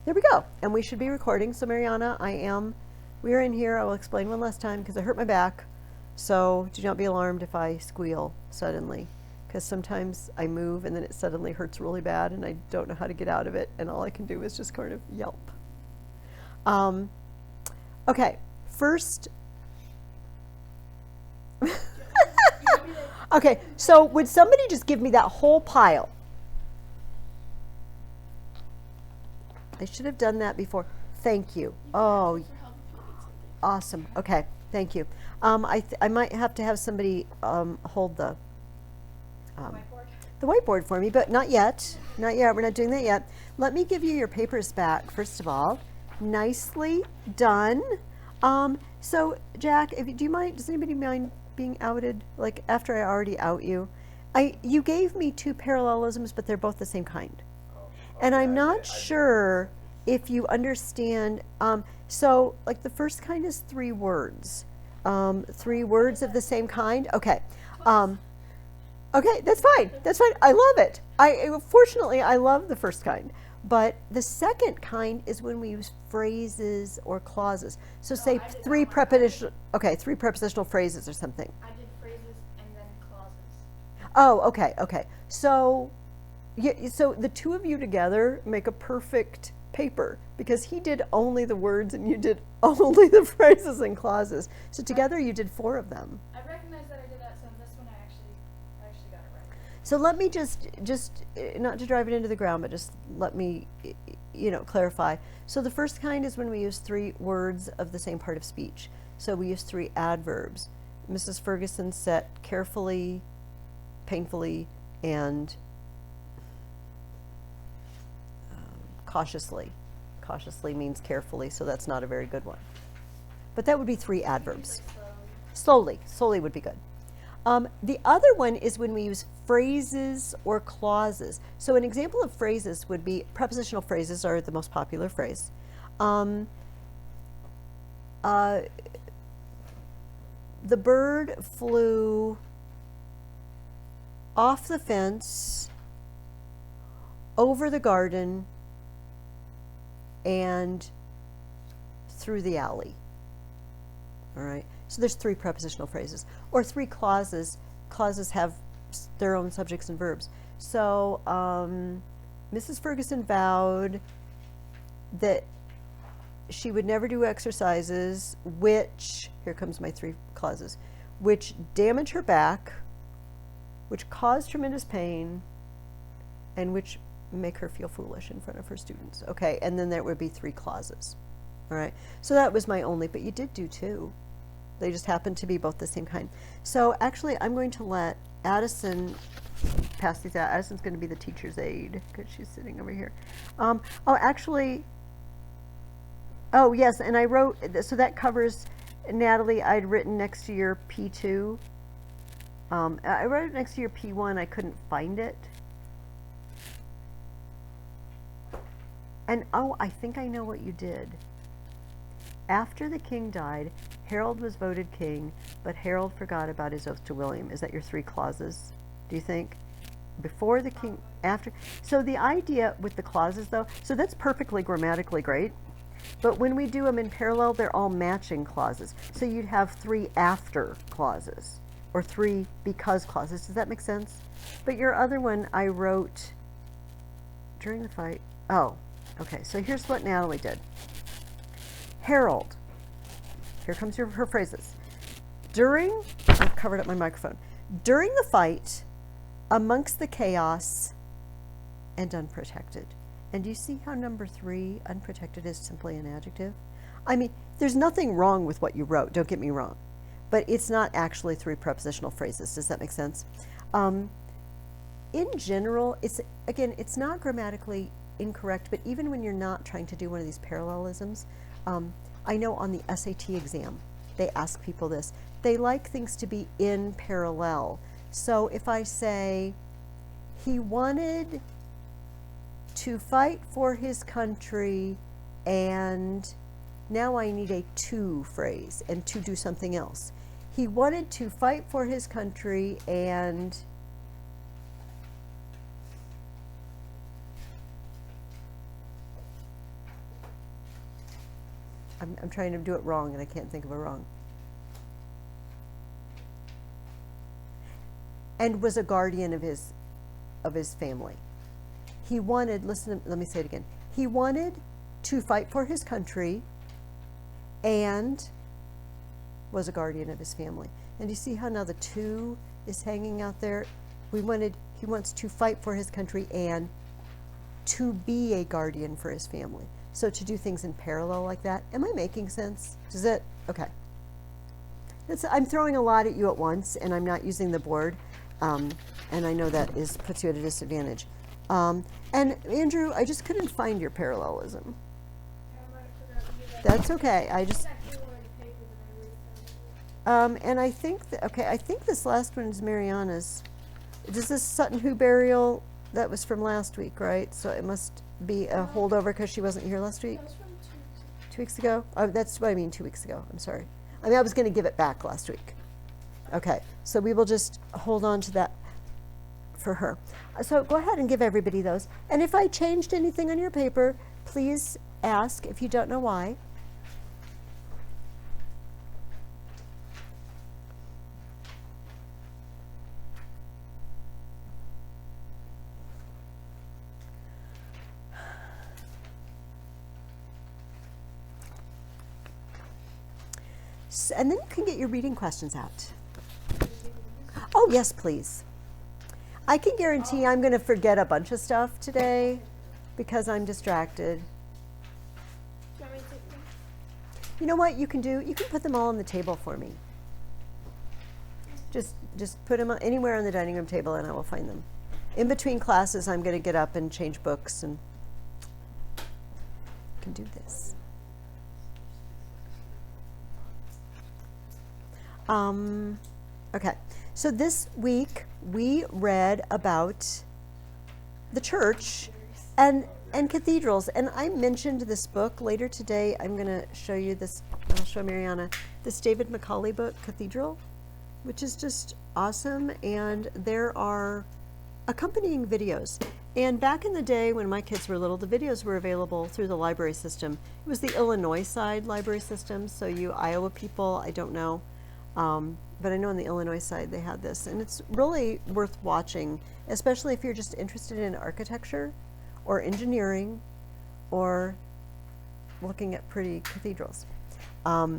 There we go. And we should be recording. So Mariana, we are in here. I will explain one last time because I hurt my back. So do not be alarmed if I squeal suddenly, because sometimes I move and then it suddenly hurts really bad and I don't know how to get out of it, and all I can do is just kind of yelp. Okay, first. Okay, so would somebody just give me that whole pile? I should have done that before. Thank you. Oh, awesome. Okay, thank you. I might have to have somebody hold the whiteboard for me, but not yet. Not yet. We're not doing that yet. Let me give you your papers back, first of all. Nicely done. So, Jack, do you mind, does anybody mind being outed, like after I already out you? You gave me two parallelisms, but they're both the same kind. And I'm not sure if you understand. So, like the first kind is 3 words. 3 words of the same kind. Okay. Okay, that's fine. That's fine. I love it. Fortunately, I love the first kind. But the second kind is when we use phrases or clauses. So say 3 prepositional. Okay, 3 prepositional phrases or something. I did phrases and then clauses. Oh, okay, okay. So, so the two of you together make a perfect paper, because he did only the words and you did only the phrases and clauses. So together you did 4 of them. I recognize that I did that, so this one I actually got it right. So let me just not to drive it into the ground, but just let me, clarify. So the first kind is when we use 3 words of the same part of speech. So we use 3 adverbs. Mrs. Ferguson sat carefully, painfully, and cautiously. Cautiously means carefully, so that's not a very good one. But that would be 3 adverbs. Slowly would be good. The other one is when we use phrases or clauses. So an example of phrases would be, prepositional phrases are the most popular phrase. The bird flew off the fence, over the garden, and through the alley. All right. So there's 3 prepositional phrases, or 3 clauses. Clauses have their own subjects and verbs. So Mrs. Ferguson vowed that she would never do exercises which, here comes my 3 clauses, which damage her back, which cause tremendous pain, and which make her feel foolish in front of her students. Okay, and then there would be 3 clauses. All right, so that was my only, but you did do 2. They just happened to be both the same kind. So actually, I'm going to let Addison pass these out. Addison's going to be the teacher's aide because she's sitting over here. Oh, yes, and I wrote, so that covers, Natalie, I'd written next to your P2. I wrote it next to your P1. I couldn't find it. And I think I know what you did. After the king died, Harold was voted king, but Harold forgot about his oath to William. Is that your 3 clauses, do you think? Before the king, after. So the idea with the clauses, though, so that's perfectly grammatically great. But when we do them in parallel, they're all matching clauses. So you'd have 3 after clauses, or 3 because clauses. Does that make sense? But your other one, I wrote during the fight. Oh, okay. So here's what Natalie did. Harold, here comes her phrases. I've covered up my microphone. During the fight, amongst the chaos, and unprotected. And do you see how number 3, unprotected, is simply an adjective? I mean, there's nothing wrong with what you wrote, don't get me wrong. But it's not actually 3 prepositional phrases. Does that make sense? In general, it's not grammatically incorrect, but even when you're not trying to do one of these parallelisms, I know on the SAT exam, they ask people this. They like things to be in parallel. So if I say, he wanted to fight for his country, and now I need a to phrase, and to do something else. He wanted to fight for his country, and I'm trying to do it wrong and I can't think of a wrong. And was a guardian of his family. He wanted, let me say it again. He wanted to fight for his country and was a guardian of his family. And you see how now the 2 is hanging out there? He wants to fight for his country and to be a guardian for his family. So to do things in parallel like that. Am I making sense? Does it? Okay. I'm throwing a lot at you at once and I'm not using the board. And I know that puts you at a disadvantage. And Andrew, I just couldn't find your parallelism. That's okay. And I think I think this last one is Mariana's. Is this Sutton Hoo burial? That was from last week, right? So it must be a holdover because she wasn't here last week. That was from 2 weeks ago. Oh, that's what I mean. 2 weeks ago. I'm sorry. I mean, I was going to give it back last week. Okay, so we will just hold on to that for her. So go ahead and give everybody those. And if I changed anything on your paper, please ask if you don't know why. And then you can get your reading questions out. Oh, yes, please. I can guarantee I'm going to forget a bunch of stuff today because I'm distracted. Do you want me to take them? You know what you can do? You can put them all on the table for me. Just put them anywhere on the dining room table and I will find them. In between classes, I'm going to get up and change books and can do this. Okay, so this week we read about the church and cathedrals, and I mentioned this book. Later today I'm going to show you this, I'll show Mariana, this David Macaulay book, Cathedral, which is just awesome, and there are accompanying videos. And back in the day when my kids were little, the videos were available through the library system. It was the Illinois side library system, so you Iowa people, I don't know. But I know on the Illinois side they had this, and it's really worth watching, especially if you're just interested in architecture or engineering or looking at pretty cathedrals. Let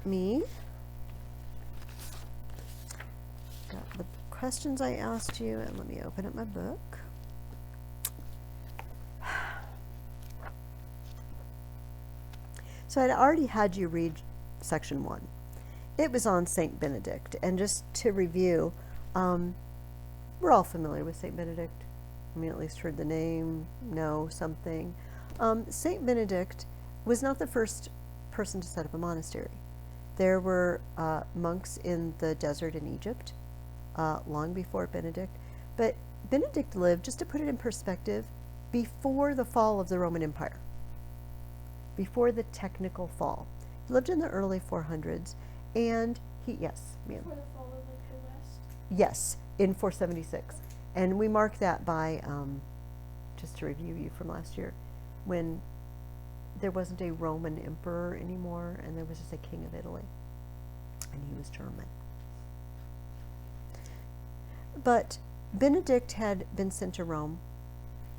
me, got the questions I asked you, and let me open up my book. So I'd already had you read section 1. It was on Saint Benedict, and just to review, we're all familiar with Saint Benedict. I mean, at least heard the name, know something. Saint Benedict was not the first person to set up a monastery. There were monks in the desert in Egypt long before Benedict, but Benedict lived, just to put it in perspective, before the fall of the Roman Empire, before the technical fall. He lived in the early 400s, and yes, ma'am. Before the fall of like the West? Yes, in 476. And we mark that by, just to review you from last year, when there wasn't a Roman emperor anymore, and there was just a king of Italy, and he was German. But Benedict had been sent to Rome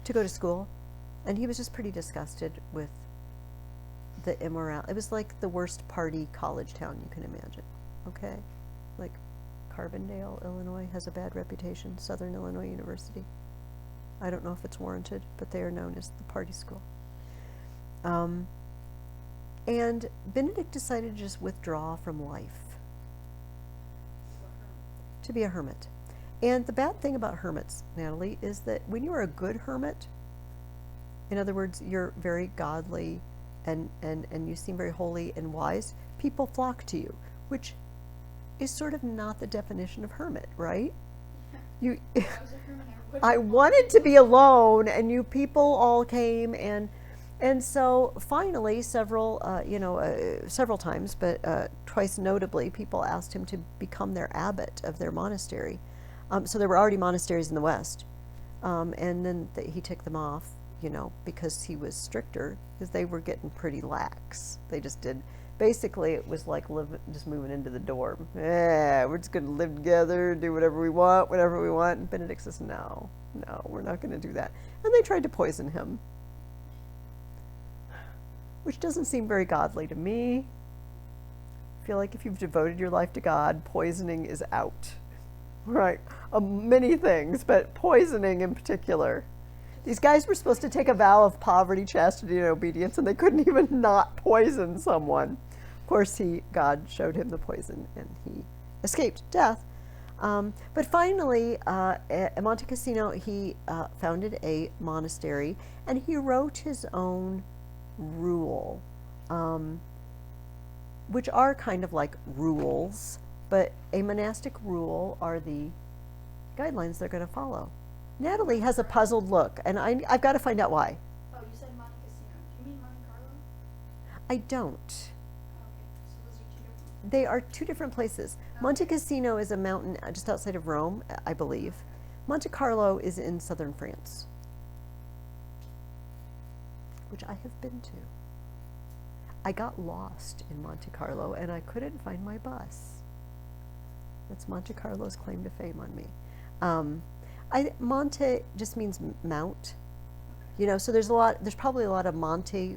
to go to school, and he was just pretty disgusted with the immorality. It was like the worst party college town you can imagine, okay? Like Carbondale, Illinois has a bad reputation, Southern Illinois University. I don't know if it's warranted, but they are known as the party school. And Benedict decided to just withdraw from life, to be a hermit. And the bad thing about hermits, Natalie, is that when you are a good hermit, in other words, you're very godly and you seem very holy and wise, people flock to you, which is sort of not the definition of hermit, right? You, I wanted to be alone, and you people all came, and so finally, several times, but twice notably, people asked him to become their abbot of their monastery. So there were already monasteries in the West, and then he took them off you know, because he was stricter, because they were getting pretty lax. They just did. Basically, it was like just moving into the dorm. Yeah, we're just going to live together, do whatever we want, whatever we want. And Benedict says, no, we're not going to do that. And they tried to poison him, which doesn't seem very godly to me. I feel like if you've devoted your life to God, poisoning is out. Right? Many things, but poisoning in particular. These guys were supposed to take a vow of poverty, chastity, and obedience, and they couldn't even not poison someone. Of course, God showed him the poison, and he escaped death. But finally, at Monte Cassino, he founded a monastery, and he wrote his own rule, which are kind of like rules, but a monastic rule are the guidelines they're going to follow. Natalie has a puzzled look, and I've got to find out why. Oh, you said Monte Cassino. Do you mean Monte Carlo? I don't. Okay, so those are two different. They are two different places. Monte Cassino is a mountain just outside of Rome, I believe. Monte Carlo is in southern France, which I have been to. I got lost in Monte Carlo, and I couldn't find my bus. That's Monte Carlo's claim to fame on me. Monte just means mount, you know, so there's probably a lot of Monte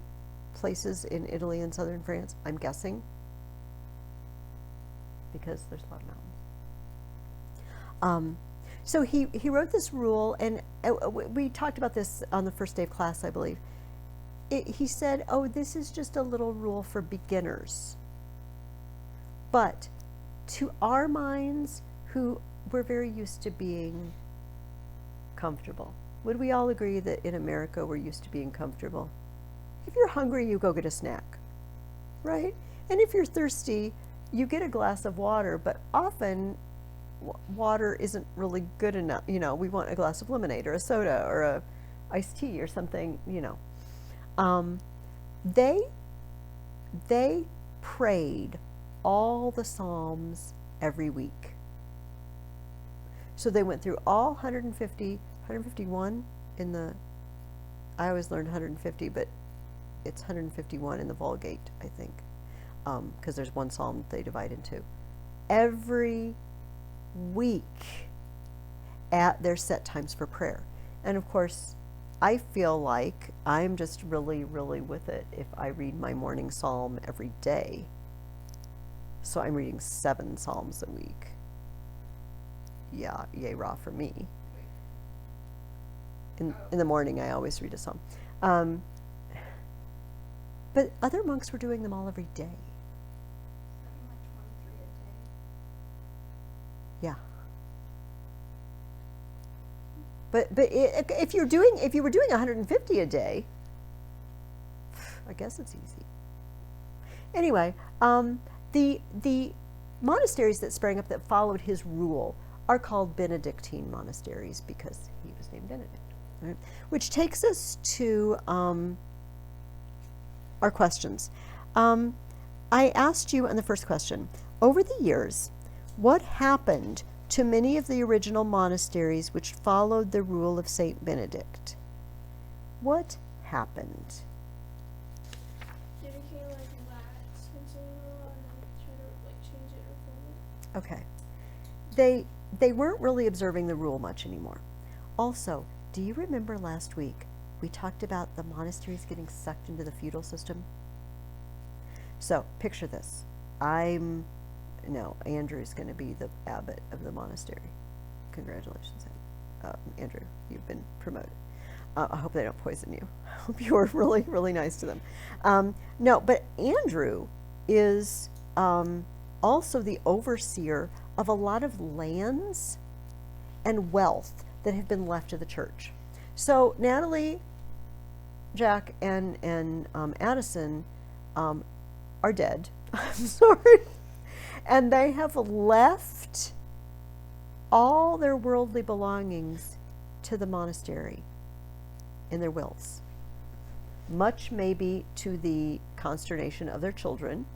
places in Italy and southern France, I'm guessing, because there's a lot of mountains. So he wrote this rule, and we talked about this on the first day of class, I believe. He said, oh, this is just a little rule for beginners. But to our minds, who we're very used to being comfortable. Would we all agree that in America we're used to being comfortable? If you're hungry, you go get a snack, right? And if you're thirsty, you get a glass of water, but often water isn't really good enough. You know, we want a glass of lemonade or a soda or a iced tea or something, you know. They prayed all the Psalms every week. So they went through all 151 in the, I always learned 150, but it's 151 in the Vulgate, I think, because there's one psalm that they divide into. Every week at their set times for prayer. And of course, I feel like I'm just really, really with it if I read my morning psalm every day. So I'm reading 7 psalms a week. Yeah, yay rah for me. In the morning, I always read a psalm. But other monks were doing them all every day. Something like 23 a day. Yeah. But if you were doing 150 a day, I guess it's easy. Anyway, the monasteries that sprang up that followed his rule are called Benedictine monasteries because he was named Benedict. Right? Which takes us to our questions. I asked you in the first question, over the years, what happened to many of the original monasteries which followed the rule of Saint Benedict? What happened? They became like lax considering the law and then try to like change it or reform it. Okay. They weren't really observing the rule much anymore. Also, do you remember last week we talked about the monasteries getting sucked into the feudal system? So, picture this. Andrew's going to be the abbot of the monastery. Congratulations, Andrew. You've been promoted. I hope they don't poison you. I hope you are really, really nice to them. No, but Andrew is also the overseer of a lot of lands and wealth that have been left to the church. So Natalie, Jack, and Addison are dead. I'm sorry. And they have left all their worldly belongings to the monastery in their wills. Much maybe to the consternation of their children.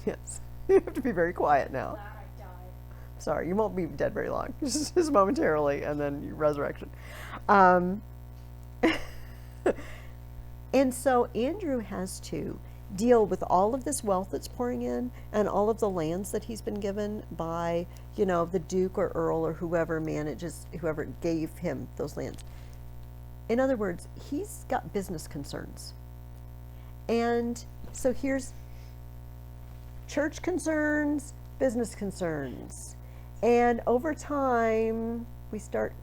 Yes, you have to be very quiet now. Glad I died. Sorry, you won't be dead very long. Just momentarily, and then resurrection. And so Andrew has to deal with all of this wealth that's pouring in and all of the lands that he's been given by, the Duke or Earl or whoever gave him those lands. In other words, he's got business concerns. And so here's church concerns, business concerns. And over time, we start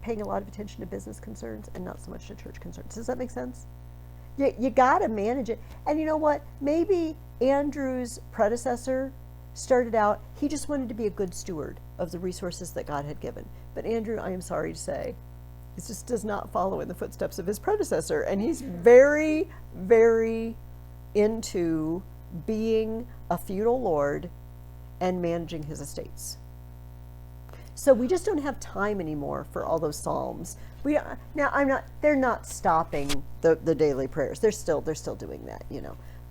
paying a lot of attention to business concerns and not so much to church concerns. Does that make sense? You got to manage it. And you know what? Maybe Andrew's predecessor started out, he just wanted to be a good steward of the resources that God had given. But Andrew, I am sorry to say, it just does not follow in the footsteps of his predecessor. And he's very, very into being a feudal lord and managing his estates. So we just don't have time anymore for all those psalms. They're not stopping the daily prayers. They're still doing that,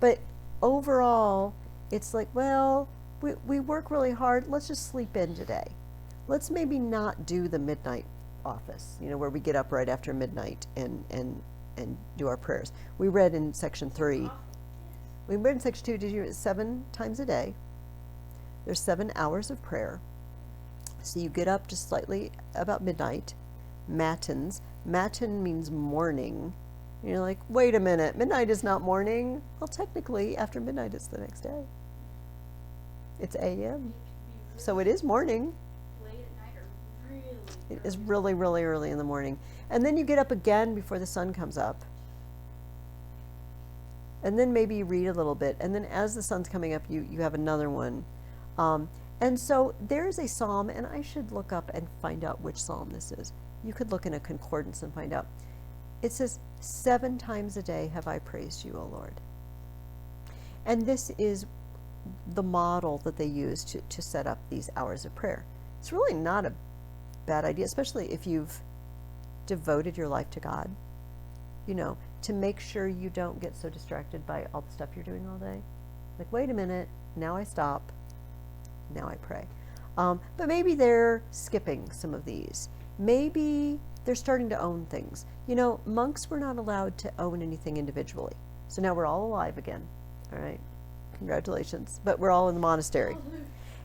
But overall, it's like, well, we work really hard. Let's just sleep in today. Let's maybe not do the midnight office, where we get up right after midnight and do our prayers. We read in section 3. We read in section 2, did you 7 times a day? There's 7 hours of prayer. So you get up just slightly about midnight. Matins. Matin means morning. You're like, wait a minute, midnight is not morning. Well, technically, after midnight, it's the next day. It's a.m. So it is morning. Late at night or really It is really, really early in the morning. And then you get up again before the sun comes up. And then maybe you read a little bit. And then as the sun's coming up, you have another one. And so there's a psalm, and I should look up and find out which psalm this is. You could look in a concordance and find out. It says, 7 times a day have I praised you, O Lord. And this is the model that they use to set up these hours of prayer. It's really not a bad idea, especially if you've devoted your life to God, to make sure you don't get so distracted by all the stuff you're doing all day. Like, wait a minute, now I stop. Now I pray. But maybe they're skipping some of these. Maybe they're starting to own things. Monks were not allowed to own anything individually. So now we're all alive again. All right. Congratulations. But we're all in the monastery.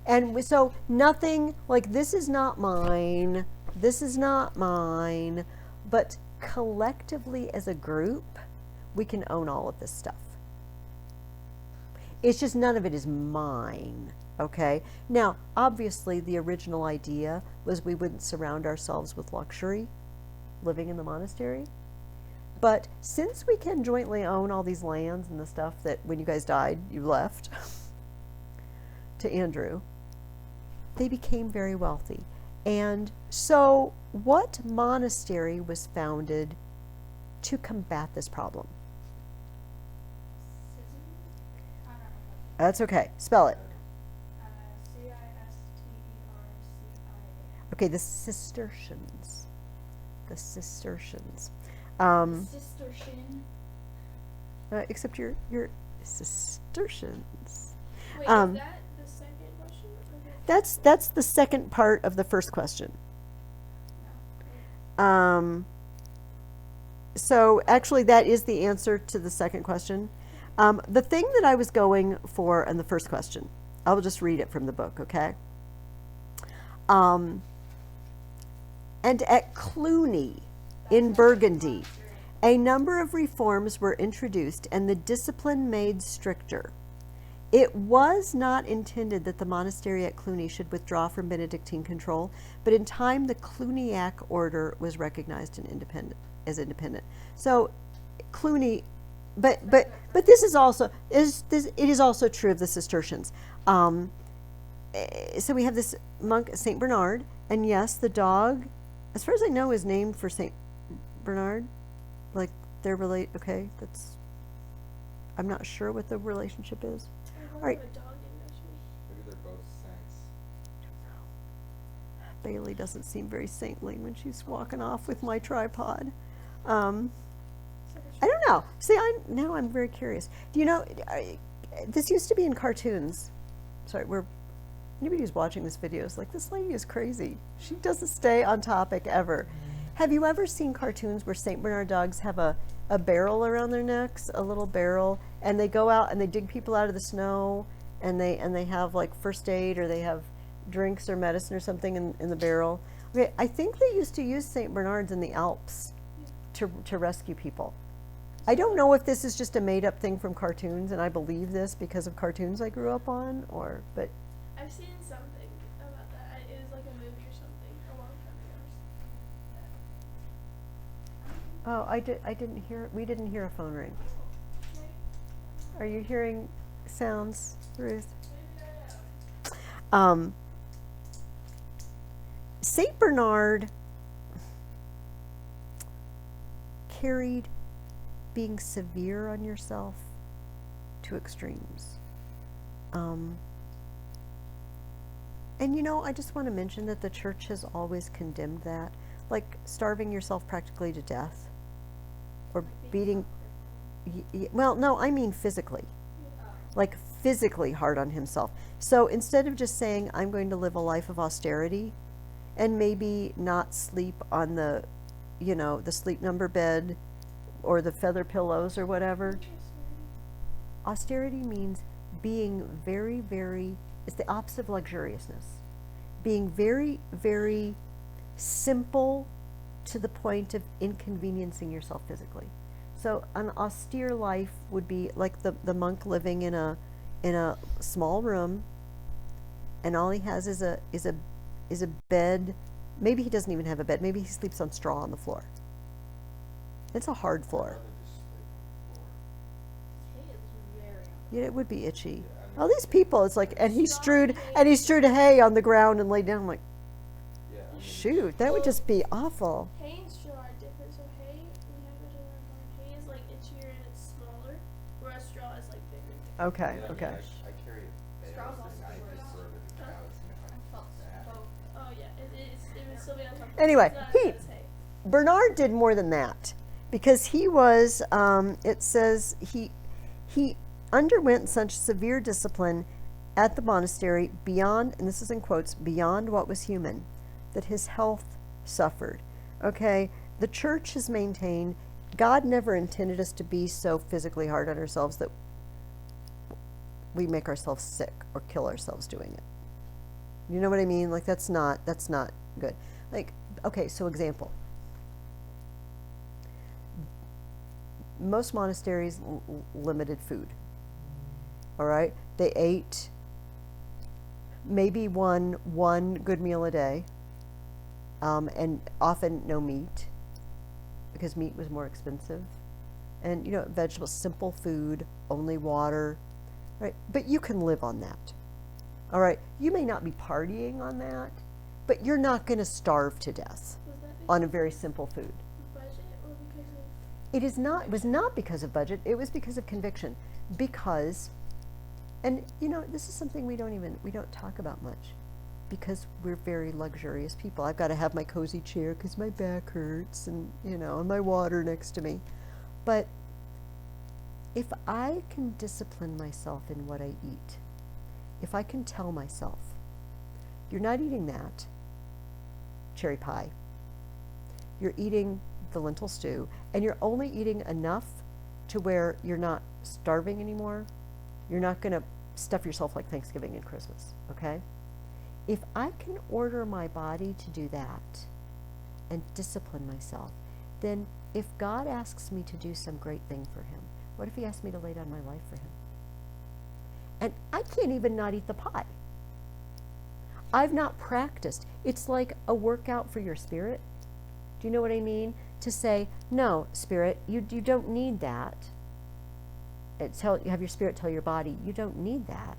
And so nothing like this is not mine. This is not mine. But collectively as a group, we can own all of this stuff. It's just none of it is mine. Okay. Now, obviously, the original idea was we wouldn't surround ourselves with luxury living in the monastery. But since we can jointly own all these lands and the stuff that when you guys died, you left to Andrew, they became very wealthy. And so what monastery was founded to combat this problem? That's okay. Spell it. Okay, the Cistercians. The Cistercians. Cistercian. Except you're Cistercians. Wait, is that the second question? That's the second part of the first question. So actually that is the answer to the second question. The thing that I was going for in the first question, I will just read it from the book, okay? And at Cluny in Burgundy, a number of reforms were introduced and the discipline made stricter. It was not intended that the monastery at Cluny should withdraw from Benedictine control, but in time the Cluniac order was recognized as independent. So Cluny, but this is also it is also true of the Cistercians. So we have this monk Saint Bernard, and yes, the dog, as far as I know, is named for Saint Bernard. Like they're related. Okay, that's. I'm not sure what the relationship is. All right. Maybe they're both saints. Bailey doesn't seem very saintly when she's walking off with my tripod. I don't know. See, now I'm very curious. Do you know, this used to be in cartoons. Sorry, anybody who's watching this video is like, this lady is crazy. She doesn't stay on topic ever. Have you ever seen cartoons where St. Bernard dogs have a barrel around their necks, a little barrel, and they go out and they dig people out of the snow, and they have like first aid, or they have drinks or medicine or something in the barrel? Okay, I think they used to use St. Bernards in the Alps to rescue people. I don't know if this is just a made up thing from cartoons, and I believe this because of cartoons I grew up on, but I've seen something about that. It was like a movie or something a long time ago. I didn't hear, we didn't hear a phone ring. Are you hearing sounds, Ruth? Saint Bernard carried being severe on yourself to extremes. And you know, I just want to mention that the church has always condemned that, like starving yourself practically to death, or beating. Well, no, I mean physically, like physically hard on himself. So instead of just saying, I'm going to live a life of austerity, and maybe not sleep on the, you know, the sleep number bed or the feather pillows or whatever. Austerity means being very, very, it's the opposite of luxuriousness. Being very, very simple to the point of inconveniencing yourself physically. So an austere life would be like the monk living in a small room, and all he has is a bed. Maybe he doesn't even have a bed. Maybe he sleeps on straw on the floor. It's a hard floor. Yeah, it would be itchy. All these people, it's like, and he strewed hay on the ground and laid down. I'm like, shoot, that would just be awful. Hay and straw are different. So hay, we have it in our barn. Hay is like itchier and it's smaller, whereas straw is like bigger. Okay, Yeah, I mean, okay. I carry a bale and I prefer the cows and Oh yeah, it would still be on top. Anyway, It's not he- as hay. Bernard did more than that, because he was, it says he underwent such severe discipline at the monastery beyond, and this is in quotes, beyond what was human, that his health suffered. Okay, the church has maintained God never intended us to be so physically hard on ourselves that we make ourselves sick or kill ourselves doing it. You know what I mean? Like that's not good. Like, okay, so example. Most monasteries limited food. All right, they ate maybe one good meal a day, and often no meat, because meat was more expensive, and you know, vegetables, simple food, only water, right? But you can live on that. All right, you may not be partying on that, but you're not going to starve to death Was that on a very simple food. budget or because of? It was not because of budget, it was because of conviction. Because, and you know, this is something we don't talk about much, because we're very luxurious people. I've got to have my cozy chair because my back hurts, and you know, and my water next to me. But if I can discipline myself in what I eat, if I can tell myself, you're not eating that cherry pie, you're eating the lentil stew, and you're only eating enough to where you're not starving anymore. You're not going to stuff yourself like Thanksgiving and Christmas, okay? If I can order my body to do that and discipline myself, then if God asks me to do some great thing for him, what if he asks me to lay down my life for him? And I can't even not eat the pie. I've not practiced. It's like a workout for your spirit. Do you know what I mean? To say, no, spirit, you don't need that. You have your spirit tell your body, you don't need that.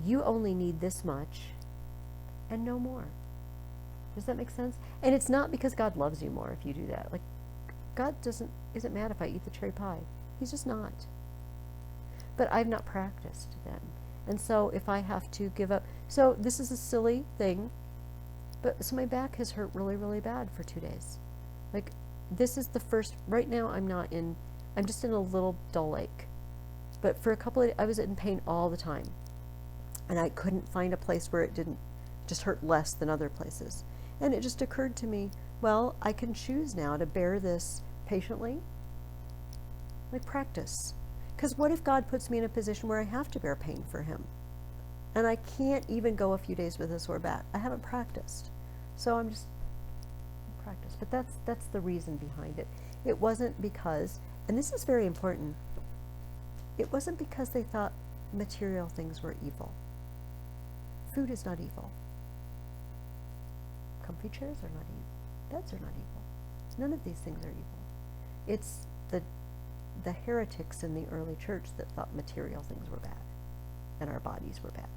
You only need this much and no more. Does that make sense? And it's not because God loves you more if you do that. Like, God isn't mad if I eat the cherry pie. He's just not. But I've not practiced then. And so if I have to give up, so this is a silly thing, but so my back has hurt really, really bad for 2 days. Like, this is the first, right now I'm just in a little dull ache. But for a couple of, I was in pain all the time. And I couldn't find a place where it didn't just hurt less than other places. And it just occurred to me, well, I can choose now to bear this patiently, like practice. Because what if God puts me in a position where I have to bear pain for him? And I can't even go a few days with a sore back. I haven't practiced. So I'm just practice. But that's the reason behind it. It wasn't because, and this is very important, it wasn't because they thought material things were evil. Food is not evil. Comfy chairs are not evil. Beds are not evil. None of these things are evil. It's the heretics in the early church that thought material things were bad and our bodies were bad.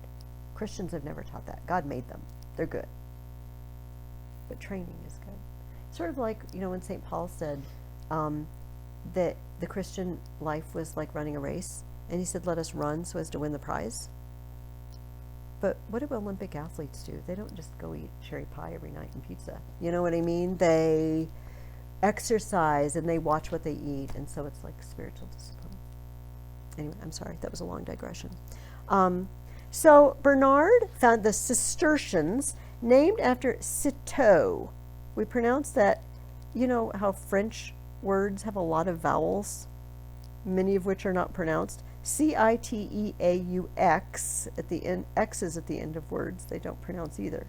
Christians have never taught that. God made them. They're good. But training is good. Sort of like, when St. Paul said that the Christian life was like running a race, and he said, let us run so as to win the prize. But what do Olympic athletes do? They don't just go eat cherry pie every night and pizza. You know what I mean? They exercise and they watch what they eat, and so it's like spiritual discipline. Anyway, I'm sorry, that was a long digression. So Bernard found the Cistercians named after Citeaux. We pronounce that, you know how French words have a lot of vowels, many of which are not pronounced. Citeaux at the end, X's at the end of words, they don't pronounce either.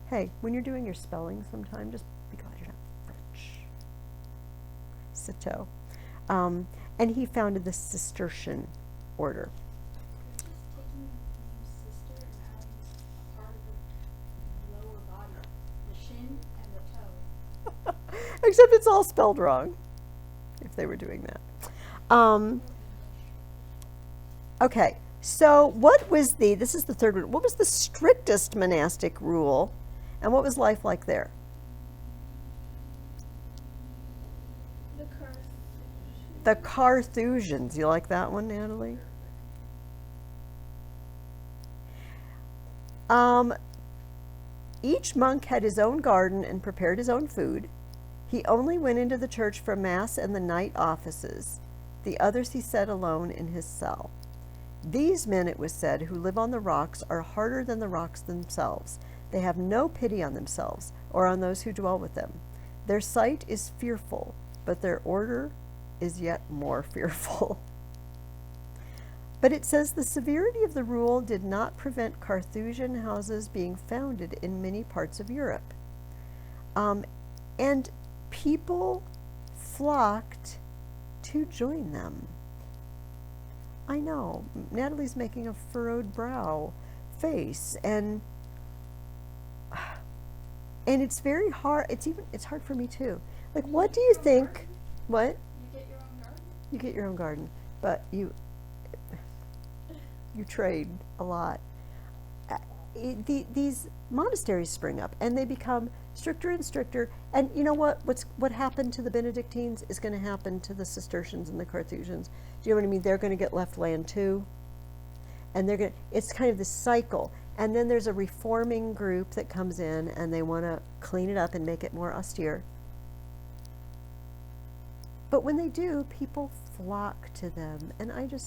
Hey, when you're doing your spelling sometime, just be glad you're not French. Citeaux. And he founded the Cistercian order. You're just taking the name sister and adding a part of the lower body, the shin and the toe. Except it's all spelled wrong, if they were doing that. Okay, so this is the third one, what was the strictest monastic rule, and what was life like there? The Carthusians. You like that one, Natalie? Each monk had his own garden and prepared his own food. He only went into the church for Mass and the night offices. The others he set alone in his cell. These men, it was said, who live on the rocks are harder than the rocks themselves. They have no pity on themselves or on those who dwell with them. Their sight is fearful, but their order is yet more fearful. But it says the severity of the rule did not prevent Carthusian houses being founded in many parts of Europe. And people flocked to join them. I know, Natalie's making a furrowed brow face, and it's very hard. It's hard for me too. Like, what do you think? What? You get your own garden? You get your own garden, but you trade a lot. These monasteries spring up, and they become stricter and stricter. And you know what? What happened to the Benedictines is going to happen to the Cistercians and the Carthusians. Do you know what I mean? They're going to get left land too, and it's kind of this cycle. And then there's a reforming group that comes in, and they want to clean it up and make it more austere. But when they do, people flock to them, and do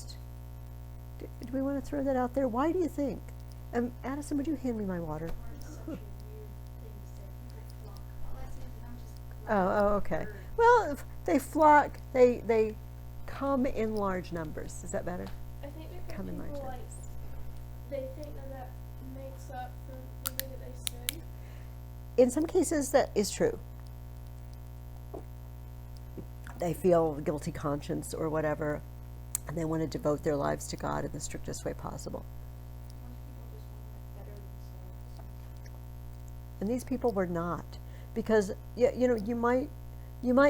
we want to throw that out there? Why do you think? Addison, would you hand me my water? Or it's such a weird thing to say. People flock. Well, that's it. I'm just Oh, okay. Well, if they flock, they come in large numbers. Is that better? I think because Come in large people numbers. they think that makes up for the way that they sin. In some cases, that is true. They feel guilty conscience or whatever, and they want to devote their lives to God in the strictest way possible. most people just want to better themselves. And these people were not, because you might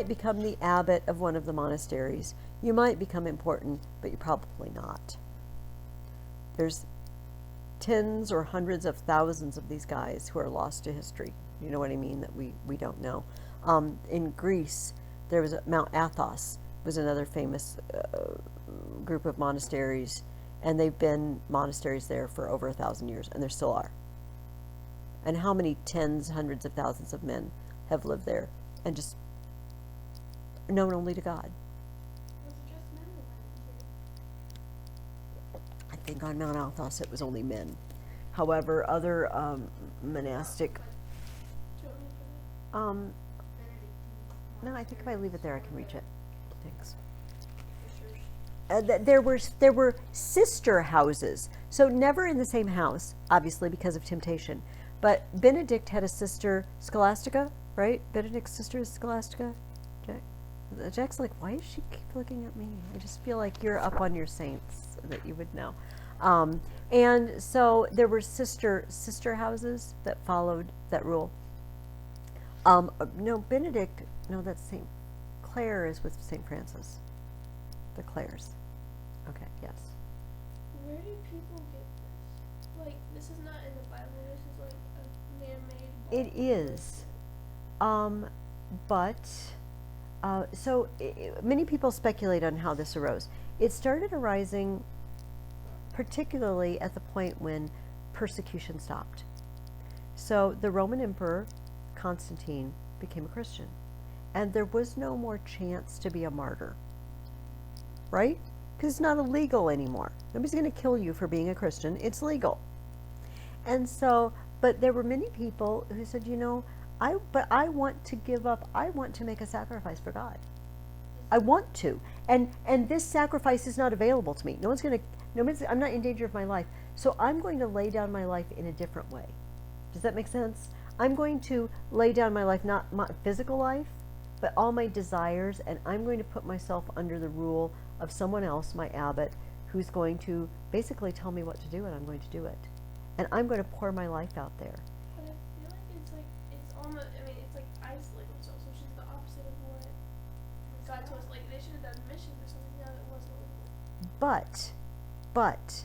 become the abbot of one of the monasteries. You might become important, but you're probably not. There's tens or hundreds of thousands of these guys who are lost to history. You know what I mean? That we don't know. In Greece, there was Mount Athos was another famous group of monasteries, and they've been monasteries there for over 1,000 years, and there still are. And how many tens, hundreds of thousands of men have lived there and just known only to God? Was it just men or women too? I think on Mount Athos it was only men. However, other monastic, Um, Benedictine no, I think if I leave it there, I can reach it. Thanks. For sure. There were sister houses, so never in the same house, obviously because of temptation. But Benedict had a sister, Scholastica, right? Benedict's sister is Scholastica. Jack, Jack's like, why does she keep looking at me? I just feel like you're up on your saints that you would know. And so there were sister houses that followed that rule. No, Benedict. No, that's Saint Clare is with Saint Francis. The Clares. Okay, yes. Where do people get this? Like, this is not in the Bible. This is like a man-made. It is. Many people speculate on how this arose. It started arising particularly at the point when persecution stopped. So the Roman Emperor, Constantine, became a Christian. And there was no more chance to be a martyr. Right? Because it's not illegal anymore. Nobody's going to kill you for being a Christian. It's legal. And so, but there were many people who said, you know, I want to give up. I want to make a sacrifice for God. I want to. And this sacrifice is not available to me. I'm not in danger of my life. So I'm going to lay down my life in a different way. Does that make sense? I'm going to lay down my life, not my physical life, but all my desires, and I'm going to put myself under the rule of someone else, my abbot, who's going to basically tell me what to do, and I'm going to do it. And I'm going to pour my life out there. But I feel like it's almost, it's like isolating themselves, which is the opposite of what God told us. Like, they should have done missions or something, now that it wasn't illegal. But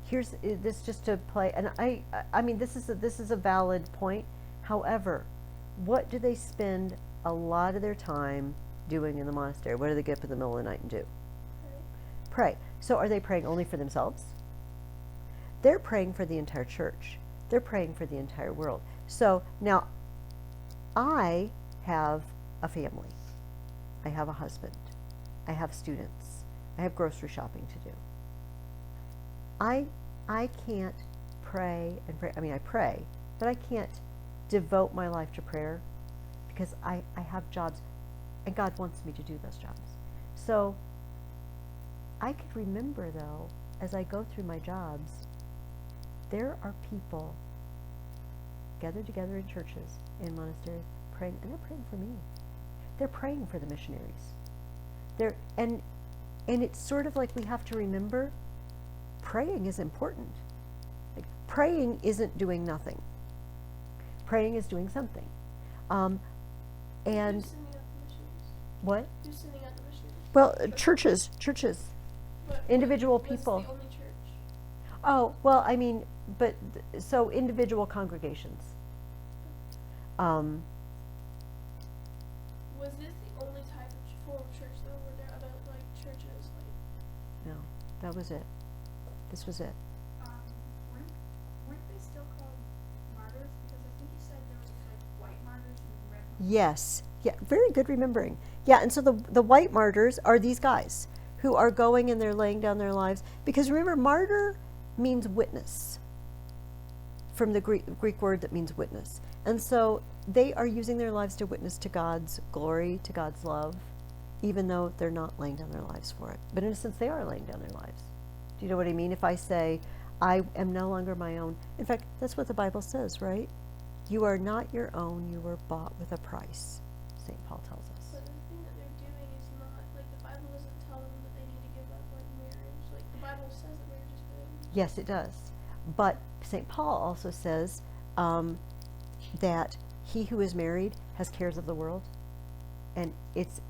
here's this just to play, and I mean this is a valid point. However, what do they spend a lot of their time doing in the monastery? What do they get up in the middle of the night and do? Pray. So are they praying only for themselves? They're praying for the entire church. They're praying for the entire world. So now I have a family. I have a husband. I have students. I have grocery shopping to do. I can't pray and pray. I mean, I pray, but I can't devote my life to prayer because I have jobs, and God wants me to do those jobs. So I could remember, though, as I go through my jobs, there are people gathered together in churches, in monasteries, praying, and they're praying for me. They're praying for the missionaries. And it's sort of like we have to remember praying is important. Like, praying isn't doing nothing. Praying is doing something. And Who's sending out the missionaries? what? Who's sending out the missionaries? Well, churches, But individual what's people. the only church? Oh, well, I mean, but so individual congregations. Was this the only type of form of church, though? Were there other, like, churches, like... No, that was it. This was it. Weren't they still called martyrs? Because I think you said there was like white martyrs and red martyrs. Yes. Yeah, very good remembering. Yeah, and so the white martyrs are these guys who are going and they're laying down their lives. Because remember, martyr means witness, from the Greek word that means witness. And so they are using their lives to witness to God's glory, to God's love, even though they're not laying down their lives for it. But in a sense, they are laying down their lives. Do you know what I mean? If I say, I am no longer my own. In fact, that's what the Bible says, right? You are not your own, you were bought with a price, St. Paul tells us. But the thing that they're doing is not, like, the Bible doesn't tell them that they need to give up, like, marriage. Like, the Bible says that marriage is good. Yes, it does. But St. Paul also says that he who is married has cares of the world. And it's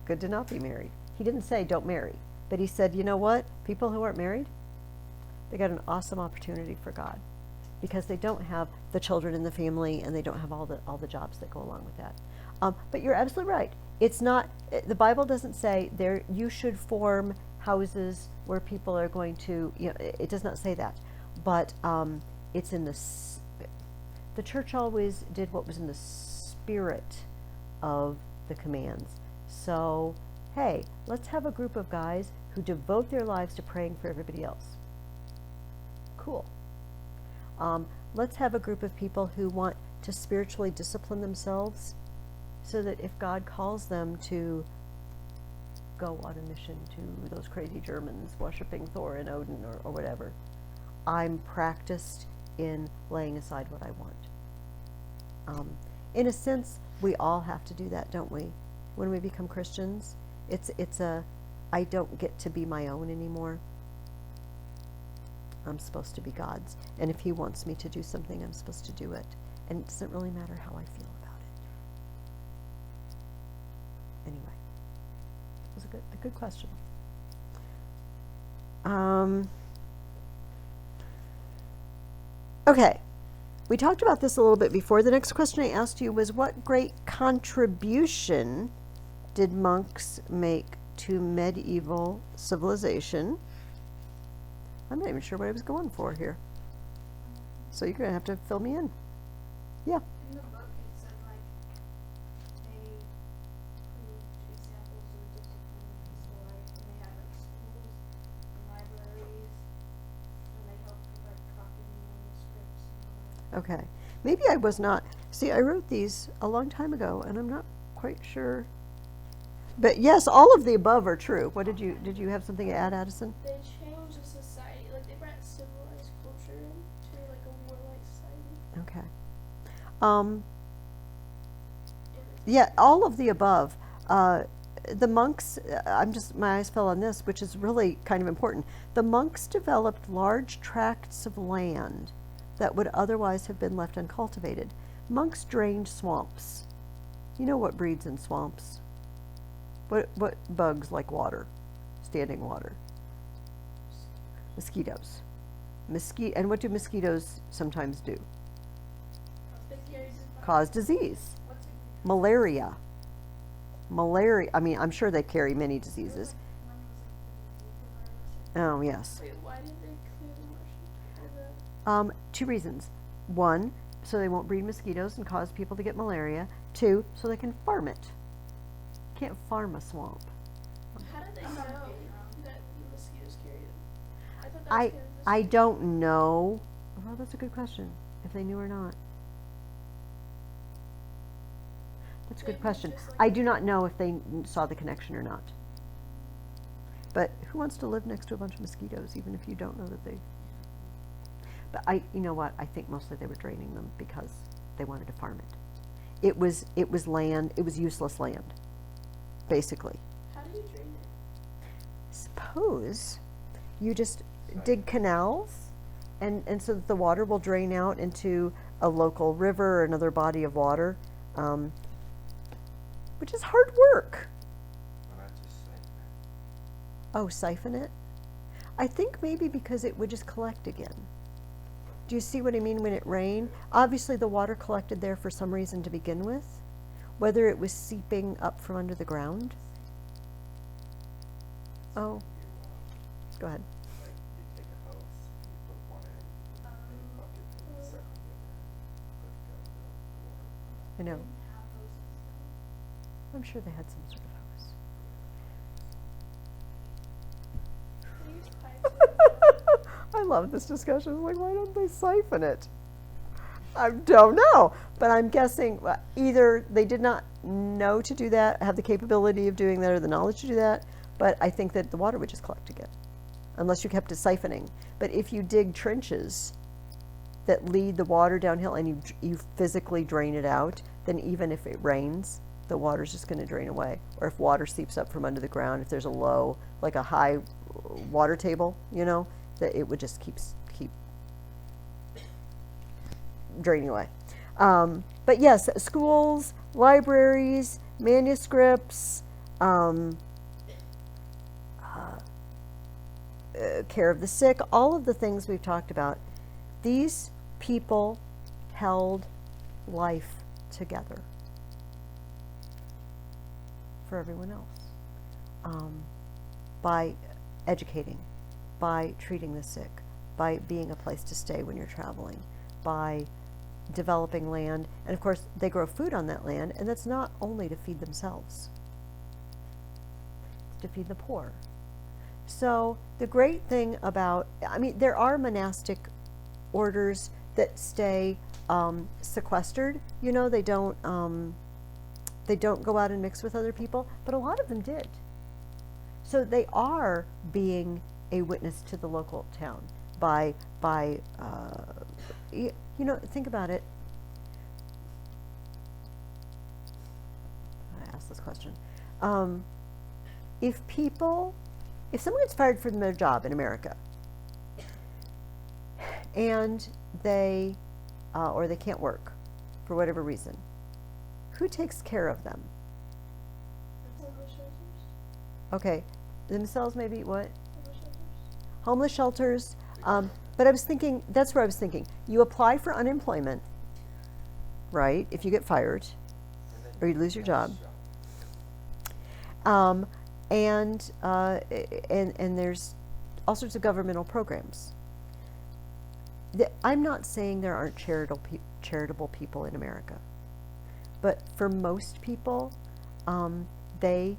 good to not be married. He didn't say don't marry. But he said, you know what? People who aren't married, they got an awesome opportunity for God because they don't have the children in the family and they don't have all the jobs that go along with that. But you're absolutely right. It's not, the Bible doesn't say there you should form houses where people are going to, it does not say that. But it's in the church always did what was in the spirit of the commands. So, hey, let's have a group of guys who devote their lives to praying for everybody else. Cool. Let's have a group of people who want to spiritually discipline themselves, so that if God calls them to go on a mission to those crazy Germans worshipping Thor and Odin or whatever, I'm practiced in laying aside what I want. In a sense, we all have to do that, don't we? When we become Christians, I don't get to be my own anymore. I'm supposed to be God's. And if He wants me to do something, I'm supposed to do it. And it doesn't really matter how I feel about it. Anyway, it was a good question. Okay, we talked about this a little bit before. The next question I asked you was, what great contribution did monks make to medieval civilization? I'm not even sure what I was going for here. So you're going to have to fill me in. Yeah. In the book, it said like they proved examples of discipline in peaceful life, and they had like schools and libraries, and they helped with like copying manuscripts and all that. Okay. Maybe I was not. See, I wrote these a long time ago, and I'm not quite sure. But yes, all of the above are true. What did you have something to add, Addison? They changed the society, like they brought civilized culture into like a warlike society. Okay. Yeah, all of the above. The monks, my eyes fell on this, which is really kind of important. The monks developed large tracts of land that would otherwise have been left uncultivated. Monks drained swamps. You know what breeds in swamps? What bugs like water, standing water? Mosquitoes. And what do mosquitoes sometimes do? Cause disease. Malaria. I mean, I'm sure they carry many diseases. Oh, yes. Wait, why did they clear the marsh? Two reasons. One, so they won't breed mosquitoes and cause people to get malaria. Two, so they can farm it. Can't farm a swamp. How did they know that the mosquitoes carried it? I thought that was I don't know. Well, that's a good question. If they knew or not. That's a good Maybe question. just like- I do not know if they saw the connection or not. But who wants to live next to a bunch of mosquitoes, even if you don't know that they... But you know what? I think mostly they were draining them because they wanted to farm it. It was land. It was useless land, basically. How do you drain it? Suppose you just dig canals, and so that the water will drain out into a local river or another body of water, which is hard work. Why not just siphon it? Oh, siphon it? I think maybe because it would just collect again. Do you see what I mean when it rained? Obviously the water collected there for some reason to begin with, whether it was seeping up from under the ground. Oh, go ahead. Like, you take a hose, and you put one in a bucket, and the second one in, I know. Have hoses though. I'm sure they had some sort of hose. They use pipes. I love this discussion. It's like, why don't they siphon it? I don't know, but I'm guessing either they did not know to do that, have the capability of doing that, or the knowledge to do that, but I think that the water would just collect again, unless you kept it siphoning. But if you dig trenches that lead the water downhill and you physically drain it out, then even if it rains, the water's just going to drain away. Or if water seeps up from under the ground, if there's a low, like a high water table, you know, that it would just keep draining away. But yes, schools, libraries, manuscripts, care of the sick, all of the things we've talked about, these people held life together for everyone else, by educating, by treating the sick, by being a place to stay when you're traveling, by developing land. And of course, they grow food on that land, and that's not only to feed themselves, it's to feed the poor. So the great thing about, I mean, there are monastic orders that stay sequestered. You know, they don't go out and mix with other people, but a lot of them did. So they are being a witness to the local town by you know, think about it. I asked this question. If someone gets fired from their job in America, and they or they can't work for whatever reason, who takes care of them? Homeless shelters. Okay, themselves maybe what? Homeless shelters. Homeless shelters. But I was thinking, that's where I was thinking. You apply for unemployment, right? If you get fired, or you lose your job. And there's all sorts of governmental programs. I'm not saying there aren't charitable people in America, but for most people, they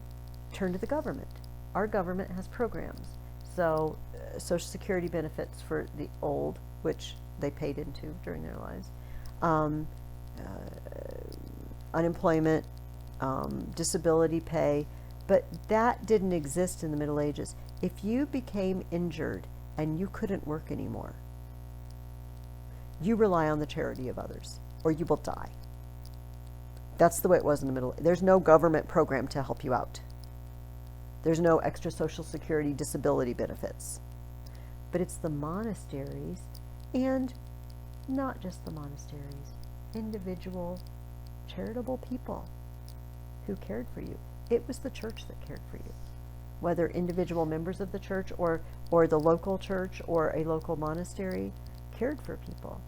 turn to the government. Our government has programs. So Social Security benefits for the old, which they paid into during their lives, unemployment, disability pay, but that didn't exist in the Middle Ages. If you became injured and you couldn't work anymore, you rely on the charity of others, or you will die. That's the way it was in the Middle Ages. There's no government program to help you out. There's no extra Social Security disability benefits. But it's the monasteries, and not just the monasteries, individual charitable people who cared for you. It was the church that cared for you, whether individual members of the church or the local church or a local monastery cared for people.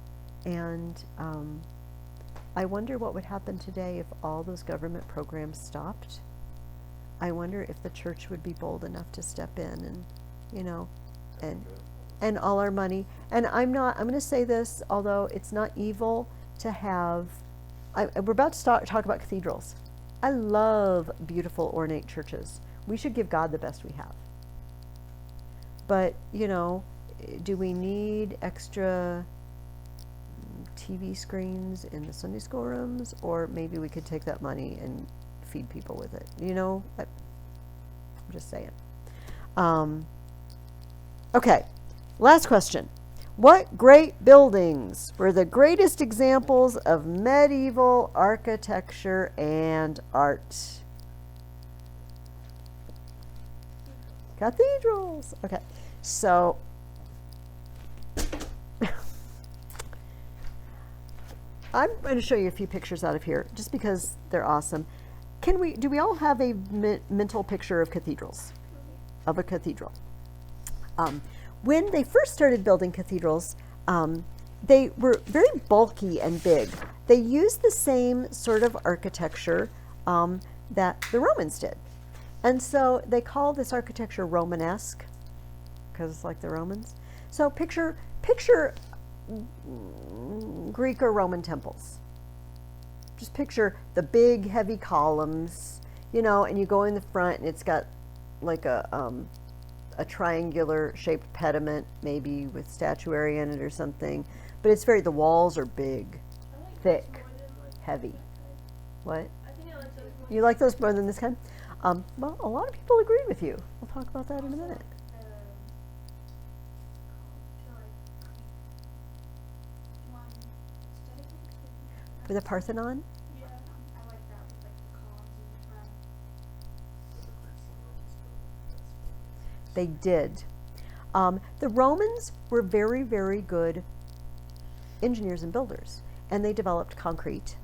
And I wonder what would happen today if all those government programs stopped. I wonder if the church would be bold enough to step in and, you know, and all our money. And I'm going to say this, although it's not evil to have, we're about to talk about cathedrals. I love beautiful, ornate churches. We should give God the best we have. But, you know, do we need extra TV screens in the Sunday school rooms? Or maybe we could take that money and feed people with it. You know, I'm just saying. Okay, last question. What great buildings were the greatest examples of medieval architecture and art? Cathedrals. Okay, so I'm going to show you a few pictures out of here just because they're awesome. Do we all have a mental picture of cathedrals? Of a cathedral? When they first started building cathedrals, they were very bulky and big. They used the same sort of architecture that the Romans did. And so they call this architecture Romanesque, because it's like the Romans. So picture Greek or Roman temples. Just picture the big, heavy columns, you know, and you go in the front and it's got like a triangular shaped pediment, maybe with statuary in it or something. But it's the walls are big, thick, heavy. What? I think I like those more. You like those more than this kind? Well, a lot of people agreed with you. We'll talk about that in a minute. For the Parthenon? Yeah. I like that with like the columns in the front. They did. The Romans were very, very good engineers and builders, and they developed concrete.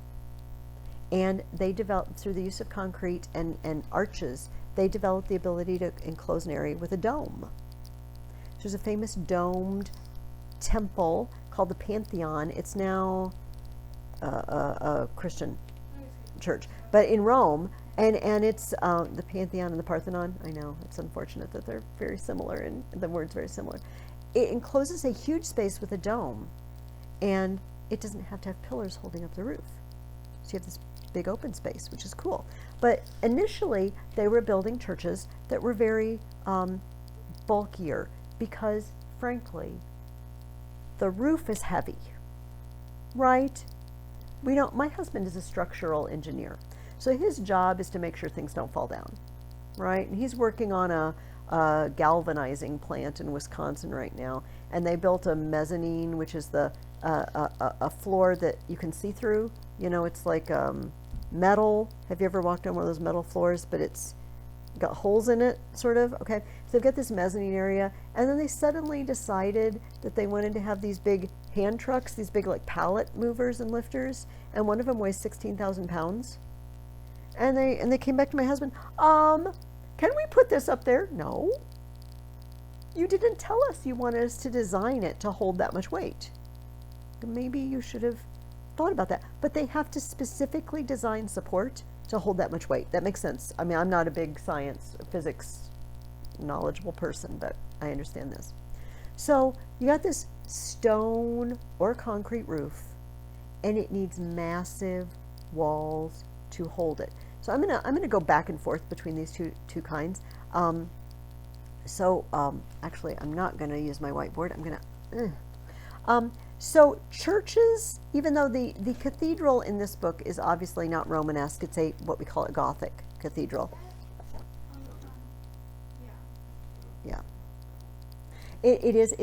And they developed, through the use of concrete and arches, they developed the ability to enclose an area with a dome. There's a famous domed temple called the Pantheon. It's now a Christian church, but in Rome, and it's the Pantheon and the Parthenon. I know it's unfortunate that they're very similar and the word's very similar. It encloses a huge space with a dome, and it doesn't have to have pillars holding up the roof. So you have this big open space, which is cool. But initially, they were building churches that were very bulkier because, frankly, the roof is heavy. right? We don't. My husband is a structural engineer, so his job is to make sure things don't fall down, right? And he's working on a galvanizing plant in Wisconsin right now, and they built a mezzanine, which is a floor that you can see through. You know, it's like metal. Have you ever walked on one of those metal floors? But it's got holes in it, sort of. Okay, so they've got this mezzanine area, and then they suddenly decided that they wanted to have these big hand trucks, these big like pallet movers and lifters, and one of them weighs 16,000 pounds. And they came back to my husband. Can we put this up there? No. You didn't tell us you wanted us to design it to hold that much weight. Maybe you should have thought about that. But they have to specifically design support to hold that much weight. That makes sense. I mean, I'm not a big science, physics knowledgeable person, but I understand this. So you got this stone or concrete roof, and it needs massive walls to hold it. So I'm gonna go back and forth between these two kinds. Actually, I'm not gonna use my whiteboard. I'm gonna. So churches, even though the cathedral in this book is obviously not Romanesque, it's what we call a Gothic cathedral. Yeah. It is.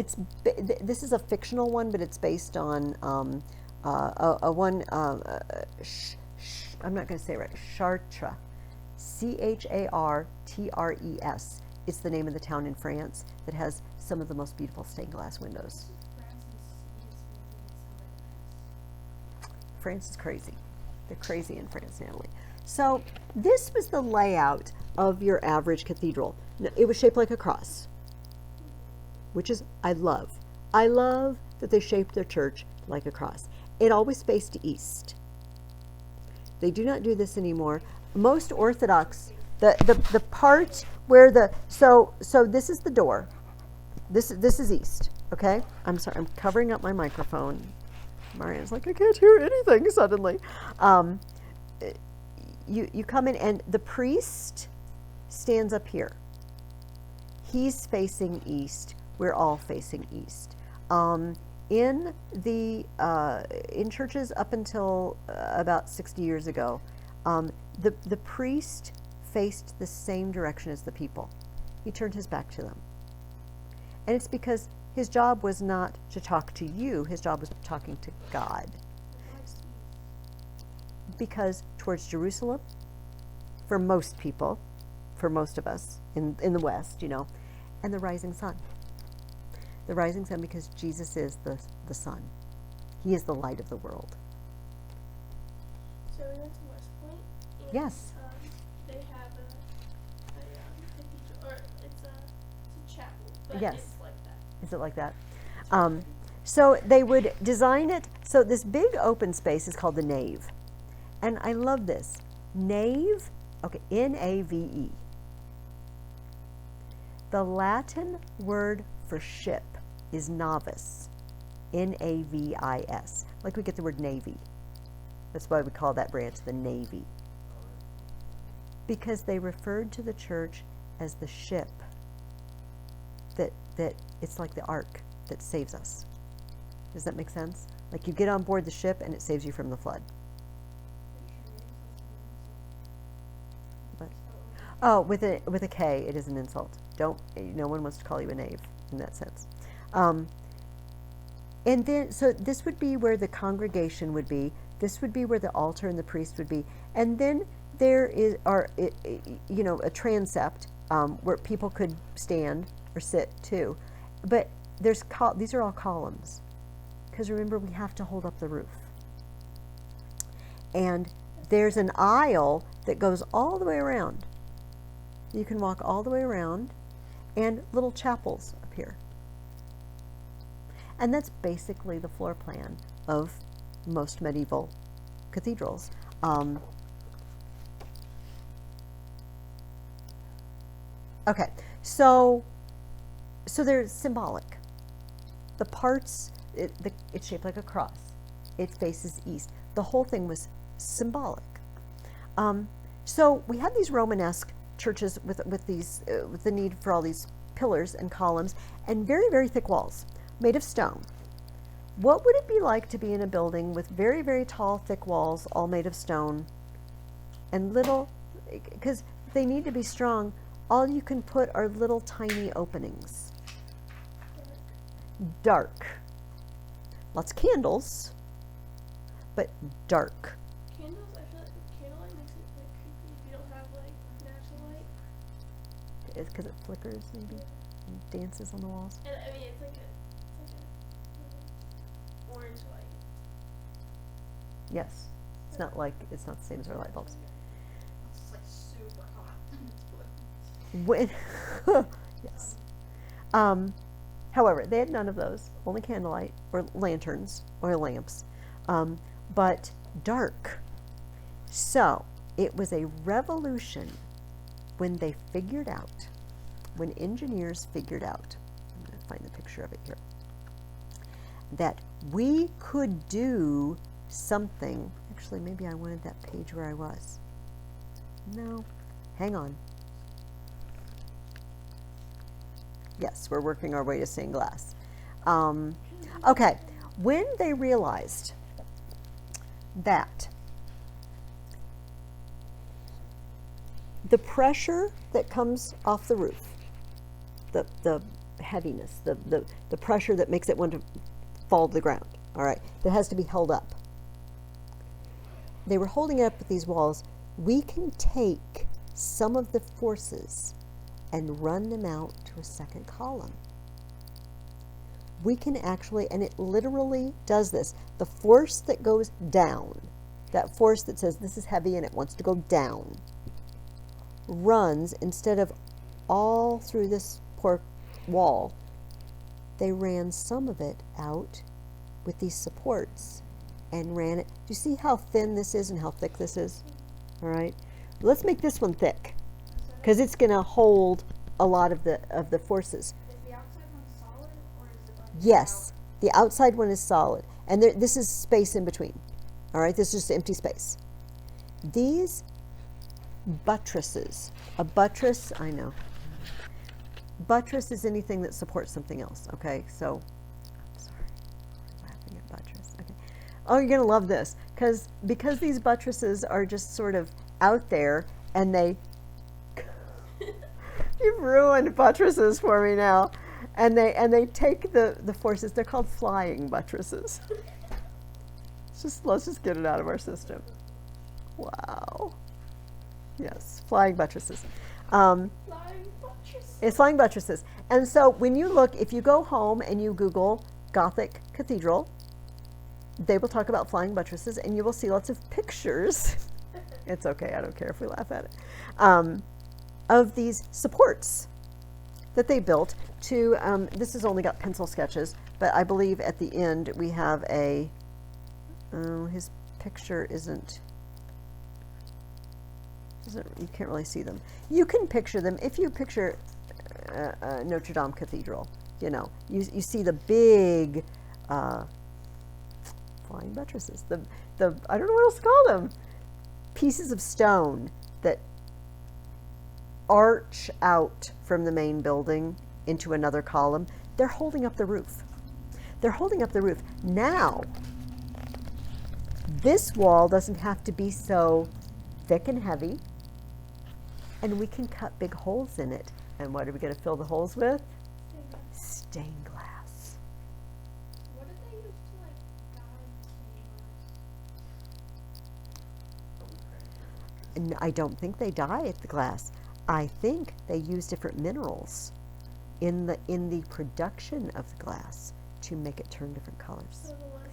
This is a fictional one, but it's based on one. I'm not going to say it right. Chartres, Chartres. It's the name of the town in France that has some of the most beautiful stained glass windows. France is crazy. They're crazy in France and Italy. So this was the layout of your average cathedral. It was shaped like a cross, which is, I love. I love that they shaped their church like a cross. It always faced east. They do not do this anymore. Most Orthodox, the part where so this is the door. This is east, okay? I'm sorry, I'm covering up my microphone. Marianne's like, I can't hear anything suddenly. You come in, and the priest stands up here. He's facing east. We're all facing east. In churches up until about 60 years ago, the priest faced the same direction as the people. He turned his back to them. And it's because his job was not to talk to you, his job was talking to God. Because towards Jerusalem, for most people, for most of us in the West, and the rising sun. The rising sun, because Jesus is the sun. He is the light of the world. So we went to West Point. And, Yes. They have a cathedral, or it's a chapel, but Yes. it's like that. Is it like that? So they would design it. So this big open space is called the nave. And I love this. Nave, okay, N-A-V-E. The Latin word for ship is navis, N-A-V-I-S. Like we get the word navy. That's why we call that branch the navy. Because they referred to the church as the ship that it's like the ark that saves us. Does that make sense? Like you get on board the ship and it saves you from the flood. But, oh, with a K, it is an insult. No one wants to call you a knave in that sense. And then, so this would be where the congregation would be. This would be where the altar and the priest would be. And then there is, a transept where people could stand or sit too. But these are all columns. Because remember, we have to hold up the roof. And there's an aisle that goes all the way around. You can walk all the way around, and little chapels appear. And that's basically the floor plan of most medieval cathedrals. Okay, so they're symbolic. The parts, it's shaped like a cross. It faces east. The whole thing was symbolic. So we have these Romanesque churches with the need for all these pillars and columns and very, very thick walls made of stone. What would it be like to be in a building with very, very tall, thick walls, all made of stone, and little, because they need to be strong, all you can put are little tiny openings. Dark. Lots of candles, but dark. Candles, I feel like candlelight makes it like creepy if you don't have like natural light. It's because it flickers, maybe, and dances on the walls. And I mean, it's like a orange light. Yes. It's not it's not the same as our light bulbs. It's just like super hot. When, yes. However, they had none of those, only candlelight or lanterns or lamps, but dark. So it was a revolution when they figured out, when engineers figured out, I'm going to find the picture of it here, that we could do something. Actually, maybe I wanted that page where I was. No, hang on. Yes, we're working our way to stained glass. Okay, when they realized that the pressure that comes off the roof, the heaviness, the pressure that makes it want to fall to the ground, all right, that has to be held up. They were holding it up with these walls. We can take some of the forces and run them out to a second column. We can actually, and it literally does this, the force that goes down, that force that says this is heavy and it wants to go down, runs, instead of all through this poor wall, they ran some of it out with these supports and ran it. Do you see how thin this is and how thick this is? All right, let's make this one thick, because it's going to hold a lot of the forces. Is the outside one solid or is it like Yes, the outside one is solid, and this is space in between. All right, this is just empty space. These buttresses, a buttress, I know. Buttress is anything that supports something else. Okay, so I'm sorry, I'm laughing at buttress. Okay. Oh, you're gonna love this because these buttresses are just sort of out there, and they. You've ruined buttresses for me now, and they take the forces. They're called flying buttresses. Let's just get it out of our system. Wow. Yes, flying buttresses. Flying buttresses. It's flying buttresses. And so when you look, if you go home and you Google Gothic cathedral, they will talk about flying buttresses, and you will see lots of pictures. It's okay, I don't care if we laugh at it. Of these supports that they built to, this has only got pencil sketches, but I believe at the end we have a, his picture isn't, you can't really see them. You can picture them. If you picture Notre Dame Cathedral, you know, you see the big flying buttresses, the I don't know what else to call them, pieces of stone that arch out from the main building into another column. They're holding up the roof. They're holding up the roof. Now, this wall doesn't have to be so thick and heavy, and we can cut big holes in it. And what are we going to fill the holes with? Stained glass. What did they use to like guide stained glass? And I don't think they dye the glass. I think they use different minerals in the production of the glass to make it turn different colors. So the ones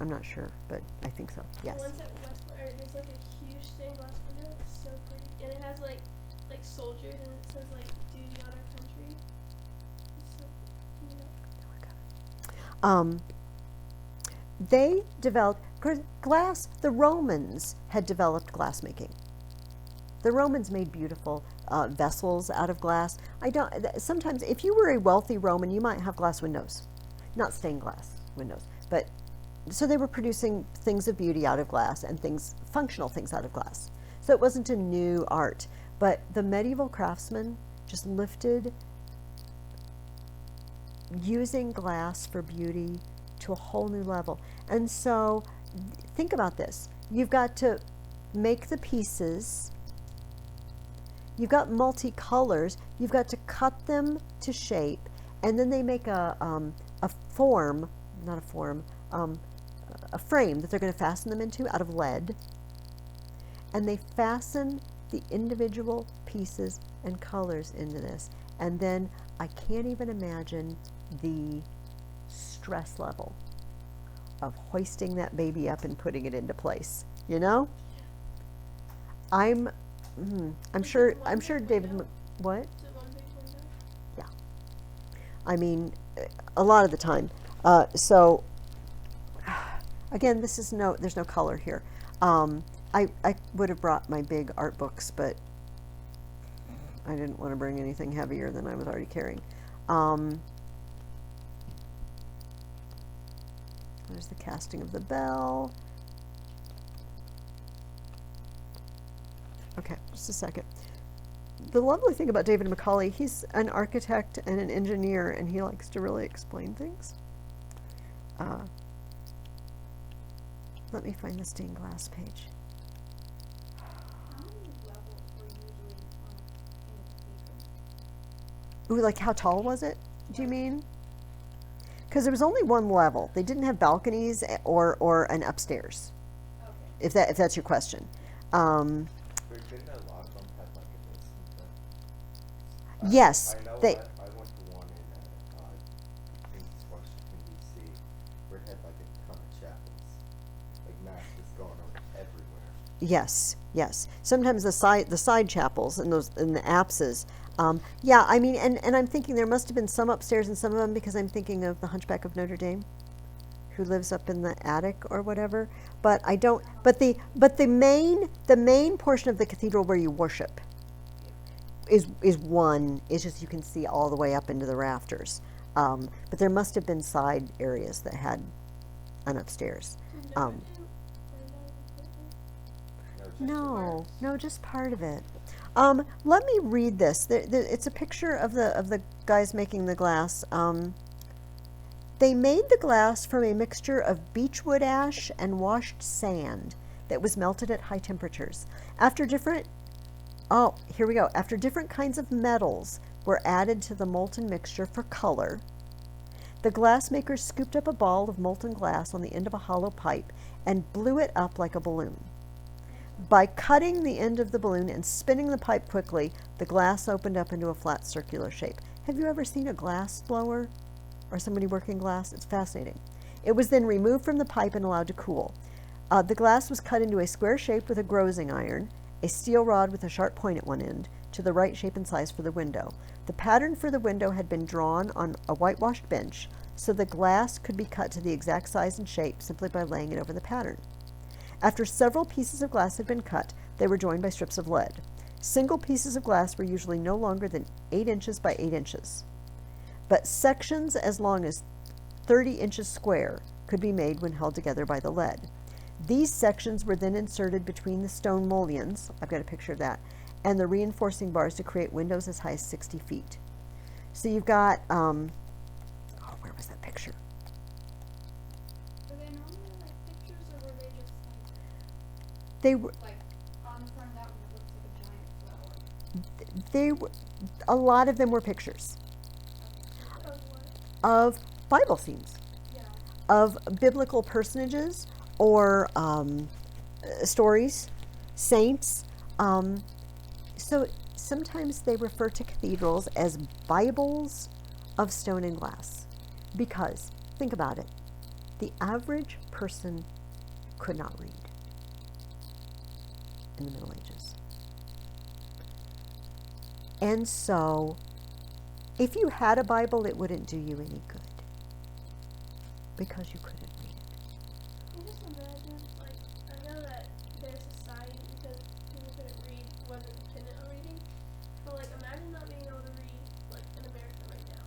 I'm not sure, but I think so, yes. The ones at Westport, there's like a huge stained glass window. It's so pretty, and it has like soldiers, and it says like "Duty on our country." It's so, They developed glass. The Romans had developed glass making. The Romans made beautiful vessels out of glass. Sometimes if you were a wealthy Roman, you might have glass windows, not stained glass windows, but so they were producing things of beauty out of glass and functional things out of glass. So it wasn't a new art, but the medieval craftsmen just lifted using glass for beauty to a whole new level. And so think about this. You've got to make the pieces. You've got multicolors. You've got to cut them to shape, and then they make a form, not a form, a frame that they're going to fasten them into out of lead. And they fasten the individual pieces and colors into this. And then I can't even imagine the stress level of hoisting that baby up and putting it into place. You know? I'm sure David, what? Is it one big window? Yeah. I mean, a lot of the time. So, again, there's no color here. I would have brought my big art books, but I didn't want to bring anything heavier than I was already carrying. There's the casting of the bell. Okay, just a second. The lovely thing about David Macaulay, he's an architect and an engineer, and he likes to really explain things. Let me find the stained glass page. How many levels were usually in a cathedral? Ooh, like how tall was it, do you mean? Because there was only one level. They didn't have balconies or an upstairs, Okay. if that's your question. But didn't a lot of them have like a basement then? Yes, I know they- I went to one in Washington DC where it had like a ton of chapels. Like mass was going on everywhere. Yes, yes. Sometimes the side chapels and the apses. Yeah, I mean, and I'm thinking there must have been some upstairs in some of them, because I'm thinking of the Hunchback of Notre Dame, who lives up in the attic or whatever. But I don't. But the main portion of the cathedral where you worship is just you can see all the way up into the rafters. But there must have been side areas that had an upstairs. No, just part of it. Let me read this. It's a picture of the guys making the glass. They made the glass from a mixture of beechwood ash and washed sand that was melted at high temperatures. After different kinds of metals were added to the molten mixture for color, the glassmakers scooped up a ball of molten glass on the end of a hollow pipe and blew it up like a balloon. By cutting the end of the balloon and spinning the pipe quickly, the glass opened up into a flat circular shape. Have you ever seen a glass blower or somebody working glass? It's fascinating. It was then removed from the pipe and allowed to cool. The glass was cut into a square shape with a grozing iron, a steel rod with a sharp point at one end, to the right shape and size for the window. The pattern for the window had been drawn on a whitewashed bench, so the glass could be cut to the exact size and shape simply by laying it over the pattern. After several pieces of glass had been cut, they were joined by strips of lead. Single pieces of glass were usually no longer than 8 inches by 8 inches, but sections as long as 30 inches square could be made when held together by the lead. These sections were then inserted between the stone mullions, I've got a picture of that, and the reinforcing bars to create windows as high as 60 feet. So you've got, where was that picture? Were they normally like pictures, or were they just They were, like on the front of that one it looks like a giant flower? they were, a lot of them were pictures Of what? of Bible scenes, Yeah. of biblical personages or stories, saints. So sometimes they refer to cathedrals as Bibles of stone and glass, because, think about it, the average person could not read in the Middle Ages. And so, if you had a Bible, it wouldn't do you any good, because you couldn't read it. I just imagine, like, I know that their society, because people couldn't read, wasn't dependent on reading, but, like, imagine not being able to read, like, in America right now.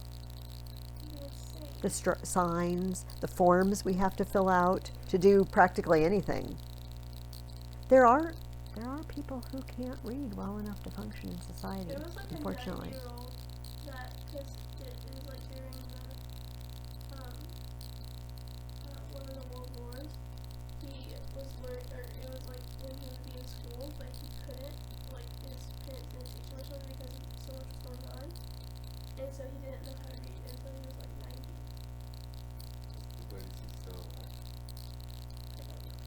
It'd be insane. The signs, the forms we have to fill out to do practically anything. There are people who can't read well enough to function in society, There was, like, unfortunately. a 9-year-old that, because it was, like, during the, was learned, or it was like when he would be in school, but he couldn't, like his parents didn't teach him or something because so much was going on, and so he didn't know how to read until he was like 90. But is he still alive? I don't know.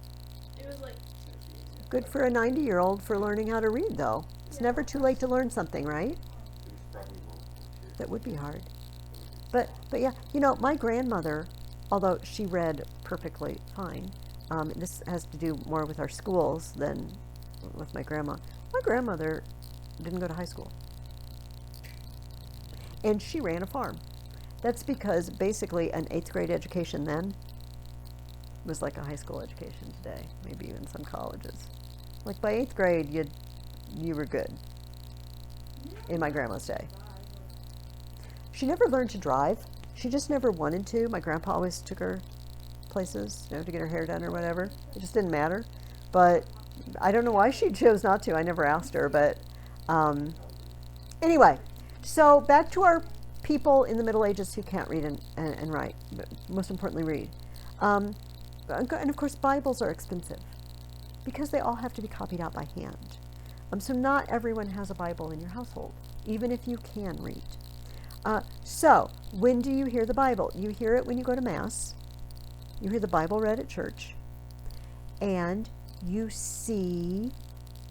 It was like 2 or 3 years ago. Good for a 90-year-old for learning how to read, though. It's never too late to learn something, right? It was probably World War II. That would be hard. But yeah, my grandmother, although she read perfectly fine, this has to do more with our schools than with my grandma. My grandmother didn't go to high school. And she ran a farm. That's because basically an 8th grade education then was like a high school education today, maybe even some colleges. Like by 8th grade, you were good in my grandma's day. She never learned to drive. She just never wanted to. My grandpa always took her places, to get her hair done or whatever. It just didn't matter. But I don't know why she chose not to. I never asked her. But anyway, so back to our people in the Middle Ages who can't read and write, but most importantly, read. And of course, Bibles are expensive because they all have to be copied out by hand. So not everyone has a Bible in your household, even if you can read. So when do you hear the Bible? You hear it when you go to Mass. You hear the Bible read at church. And you see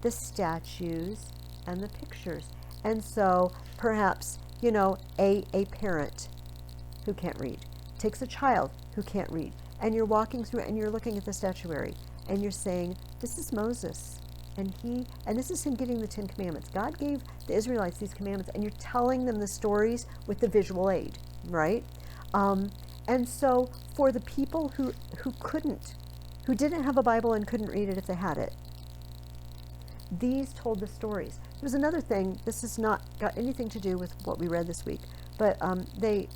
the statues and the pictures. And so perhaps, a parent who can't read takes a child who can't read. And you're walking through and you're looking at the statuary. And you're saying, this is Moses. And this is him getting the 10 Commandments. God gave the Israelites these commandments, and you're telling them the stories with the visual aid, right? And so for the people who didn't have a Bible and couldn't read it if they had it, these told the stories. There was another thing, this has not got anything to do with what we read this week, but they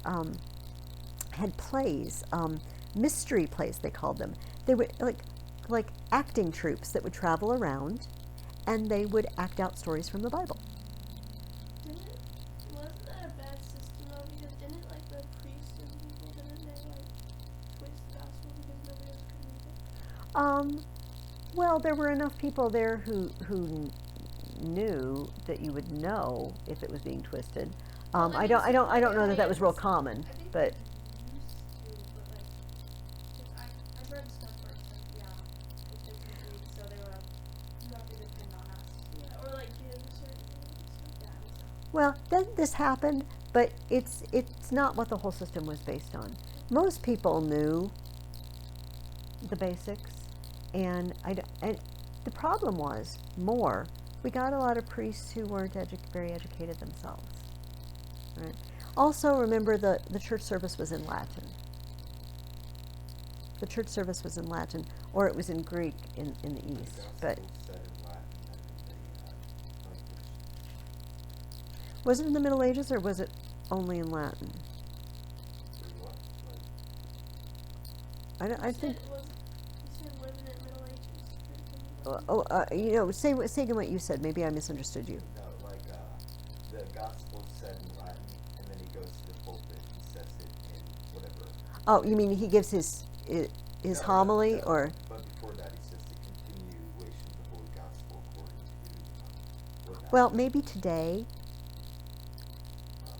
had plays, mystery plays they called them. They were like acting troupes that would travel around, and they would act out stories from the Bible. Wasn't that a bad system though? Because didn't the priests and people, didn't they twist the gospel because nobody else could read it? Well, there were enough people there who knew that you would know if it was being twisted. I don't know that was real common, but. I've read stuff where it's if they can read, so they were you have to depend on us. Yeah, or give certain stuff. Well, this happened, but it's not what the whole system was based on. Most people knew the basics, and the problem was we got a lot of priests who weren't very educated themselves. Right? Also, remember the church service was in Latin. The church service was in Latin, or it was in Greek in the East. But Said in Latin, and they language. was it in the Middle Ages, or was it only in Latin? I think. You said wasn't it Middle Ages? Say again what you said. Maybe I misunderstood you. No, the gospel said in Latin, and then he goes to the pulpit and says it in whatever. Oh, you mean he gives his No, homily, no, or? But before that, he says the continuation of the Holy Gospel according to what Well, maybe today,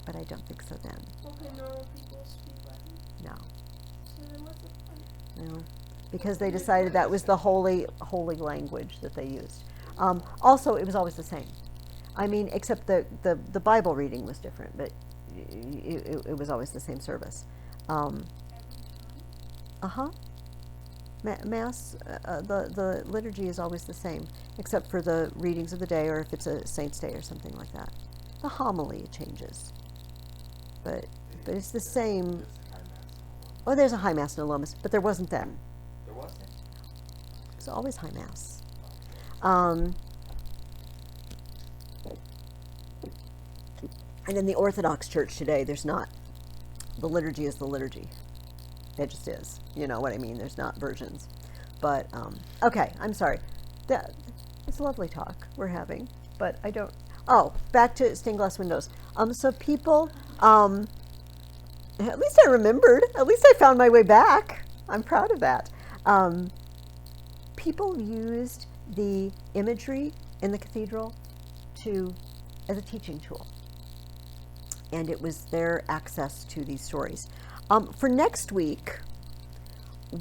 but I don't think so then. Okay, normal people speak Latin. No, So then what's the point? no, because they decided that was the holy language that they used. Also, it was always the same. I mean, except the Bible reading was different, but it was always the same service. Mass, the liturgy is always the same, except for the readings of the day, or if it's a saint's day or something like that. The homily changes, but it's the same. Oh, there's a high mass and a low mass, but there wasn't then. There wasn't? It was always high mass. And in the Orthodox Church today, there's not. The liturgy is the liturgy. It just is. You know what I mean? There's not versions. But, okay, I'm sorry. It's a lovely talk we're having, but I don't. Oh, back to stained glass windows. So people, at least I remembered. At least I found my way back. I'm proud of that. people used the imagery in the cathedral as a teaching tool. And it was their access to these stories. For next week,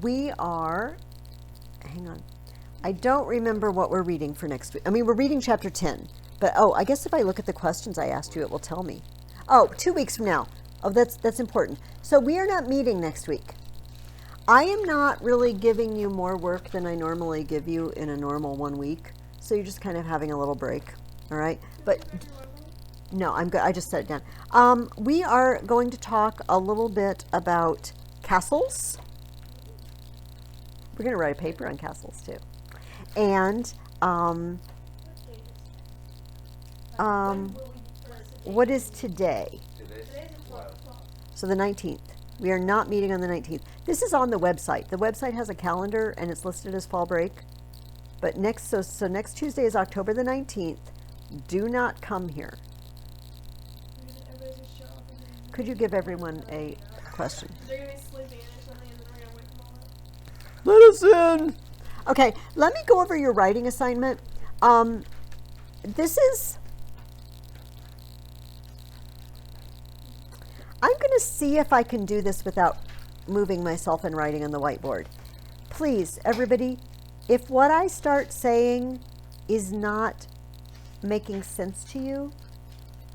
we are, hang on, I don't remember what we're reading for next week. I mean, we're reading chapter 10, but I guess if I look at the questions I asked you, it will tell me. 2 weeks from now. That's important. So we are not meeting next week. I am not really giving you more work than I normally give you in a normal 1 week. So you're just kind of having a little break. All right. But no, I'm good. I just set it down. We are going to talk a little bit about castles. We're going to write a paper on castles too. And what is today? Today's the 12th. So the 19th. We are not meeting on the 19th. This is on the website. The website has a calendar and it's listed as fall break. But next Tuesday is October the 19th. Do not come here. Could you give everyone a question? They're gonna be sleeping or something, and then we're gonna wake them all up. Let us in. Okay, let me go over your writing assignment. This is, I'm going to see if I can do this without moving myself and writing on the whiteboard. Please, everybody, if what I start saying is not making sense to you,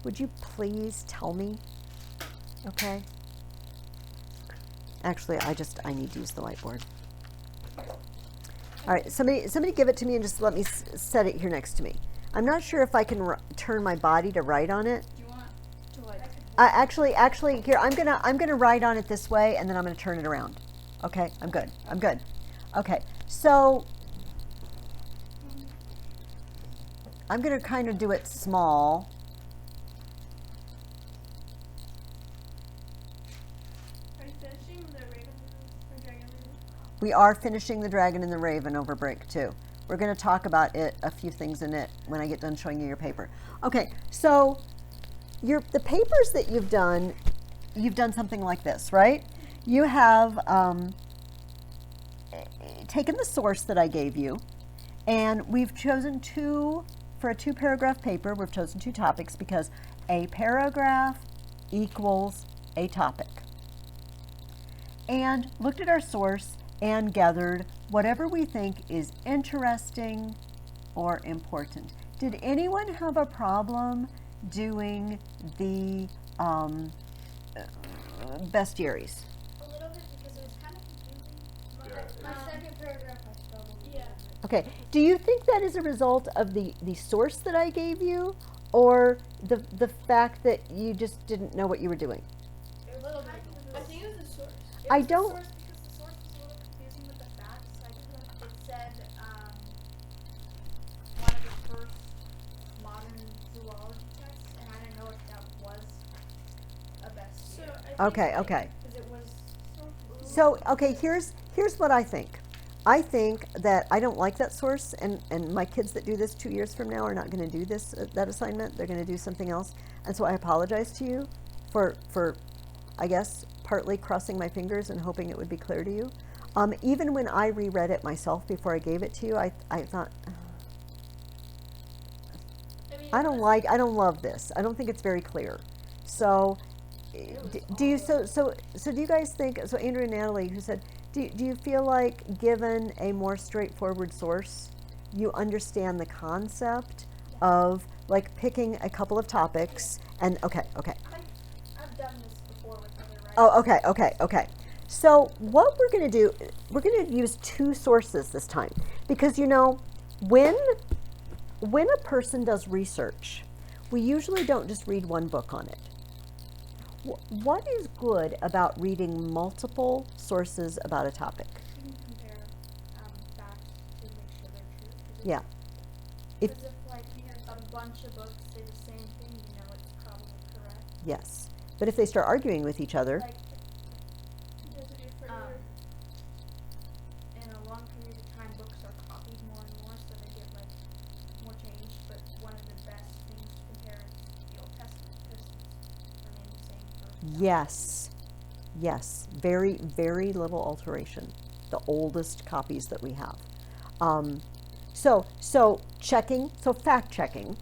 would you please tell me? Okay? Actually, I need to use the whiteboard. All right, somebody give it to me and just let me set it here next to me. I'm not sure if I can turn my body to write on it. Do you want to like? Actually, here I'm gonna write on it this way, and then I'm gonna turn it around. Okay, I'm good. Okay, so I'm gonna kind of do it small. Are you finishing the Raven or Dragon? We are finishing the Dragon and the Raven over break too. We're going to talk about a few things in it when I get done showing you your paper. Okay, so the papers that you've done something like this, right? You have taken the source that I gave you, and we've chosen for a 2-paragraph paper, we've chosen 2 topics because a paragraph equals a topic. And looked at our source and gathered whatever we think is interesting or important. Did anyone have a problem doing the bestiaries? A little bit because it was kind of confusing. My second paragraph I struggled with. Yeah. Okay, do you think that is a result of the source that I gave you, or the fact that you just didn't know what you were doing? A little bit. I think it was the source. I don't. Because the source was a little confusing with the facts. Like it said, one of the first modern zoology texts, and I didn't know if that was a best. So I think Okay. Because it was So, okay, here's what I think. I think that I don't like that source, and my kids that do this 2 years from now are not going to do that assignment. They're going to do something else. And so I apologize to you for I guess, partly crossing my fingers and hoping it would be clear to you. Even when I reread it myself before I gave it to you, I thought, I don't love this. I don't think it's very clear. So, do you guys think, so Andrew and Natalie, who said, do you feel like given a more straightforward source, you understand the concept of like picking a couple of topics and, okay. I've done this before with other writers. Oh, okay. So what we're going to do, we're going to use 2 sources this time, because when a person does research, we usually don't just read one book on it. What is good about reading multiple sources about a topic? You can compare facts to make sure they're true. Yeah. Because if like a bunch of books say the same thing, it's probably correct. Yes. But if they start arguing with each other, Like You have to do further. in a long period of time, books are copied more and more, so they get like more changed. But one of the best things to compare is the Old Testament because it's remained the same for. yes, very, very little alteration. The oldest copies that we have. So checking, so fact checking.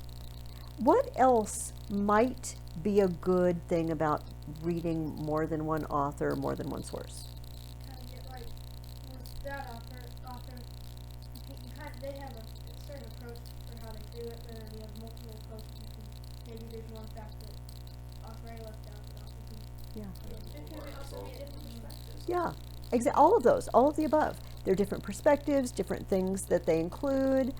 What else might be a good thing about reading more than one author, more than one source? Kind of get like with that author, they have a certain approach for how they do it. But then you have multiple approaches. Maybe there's one fact that author A left out, but author B. Yeah. It can also be different perspectives. Yeah, all of those, all of the above. They're different perspectives, different things that they include,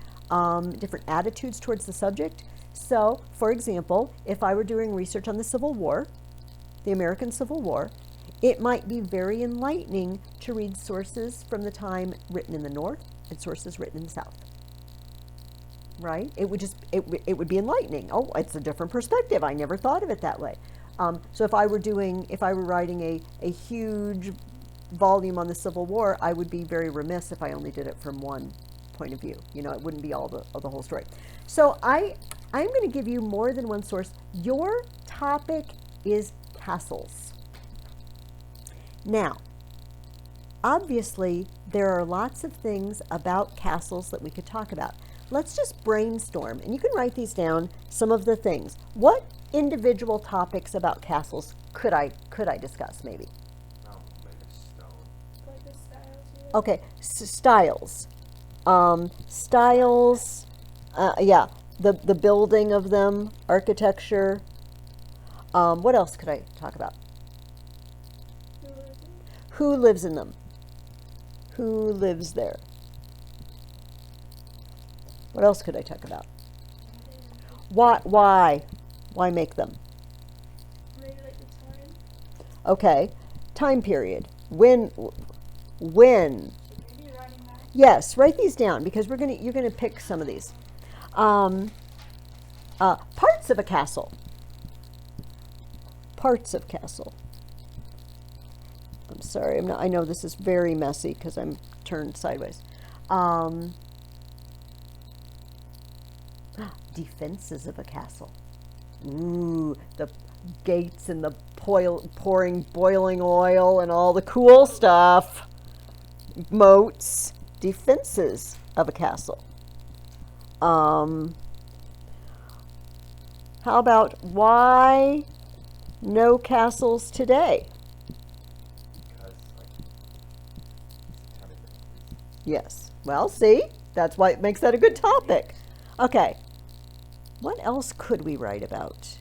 different attitudes towards the subject. So, for example, if I were doing research on the Civil War, the American Civil War, it might be very enlightening to read sources from the time written in the North and sources written in the South. Right? It would be enlightening. Oh, it's a different perspective. I never thought of it that way. So if I were writing a huge volume on the Civil War, I would be very remiss if I only did it from one point of view. You know, it wouldn't be all the whole story. So I'm going to give you more than one source. Your topic is castles. Now, obviously, there are lots of things about castles that we could talk about. Let's just brainstorm, and you can write these down, some of the things. What individual topics about castles could I discuss, maybe? Maybe stone. Like the styles. Okay, styles. Styles, yeah, the building of them, architecture. What else could I talk about? Who lives in them? Who lives there? What else could I talk about? Why make them? Maybe like the time. Okay, time period. When? Maybe writing that. Yes, write these down because you're gonna pick some of these. Parts of a castle. Parts of castle. I'm sorry, I know this is very messy because I'm turned sideways. Defenses of a castle. Ooh, the gates and the pouring boiling oil and all the cool stuff. Moats. Defenses of a castle. How about why no castles today? Because, like, it's a ton of different reasons. Yes. Well, see, that's why it makes that a good topic. Okay. What else could we write about?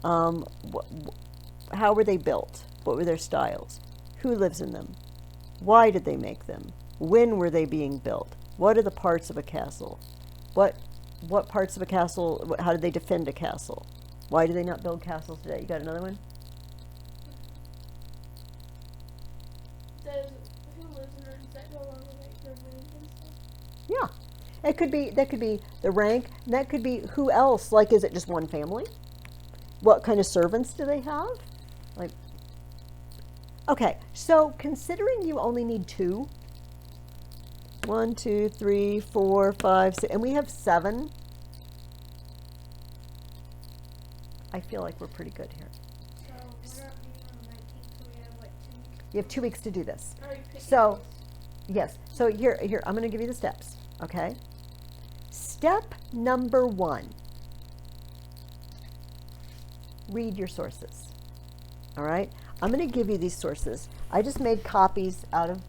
How were they built? What were their styles? Who lives in them? Why did they make them? When were they being built? What are the parts of a castle? What parts of a castle, how did they defend a castle? Why do they not build castles today? You got another one? Who lives in them? Does that go along with like their rank and stuff? Yeah. That could be the rank, and that could be who else. Like, is it just one family? What kind of servants do they have? Like, okay, so considering you only need 2, 1, 2, 3, 4, 5, 6, and we have 7, I feel like we're pretty good here. So we're not meeting on the 19th, so we have like 2 weeks. You have 2 weeks to do this. Are you picking So, these? yes, so here, I'm going to give you the steps, okay? Step number 1, read your sources, all right? I'm going to give you these sources. I just made copies out of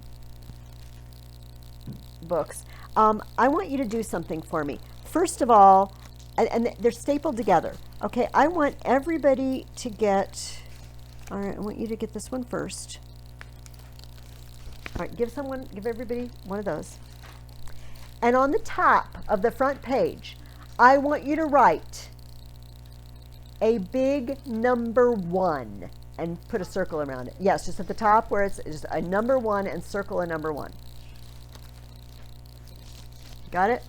books. I want you to do something for me. First of all, and they're stapled together, okay? I want everybody to get, all right, I want you to get this one first. All right, give everybody one of those. And on the top of the front page, I want you to write a big number 1 and put a circle around it. Yes, just at the top where it's just a number 1 and circle a number 1. Got it?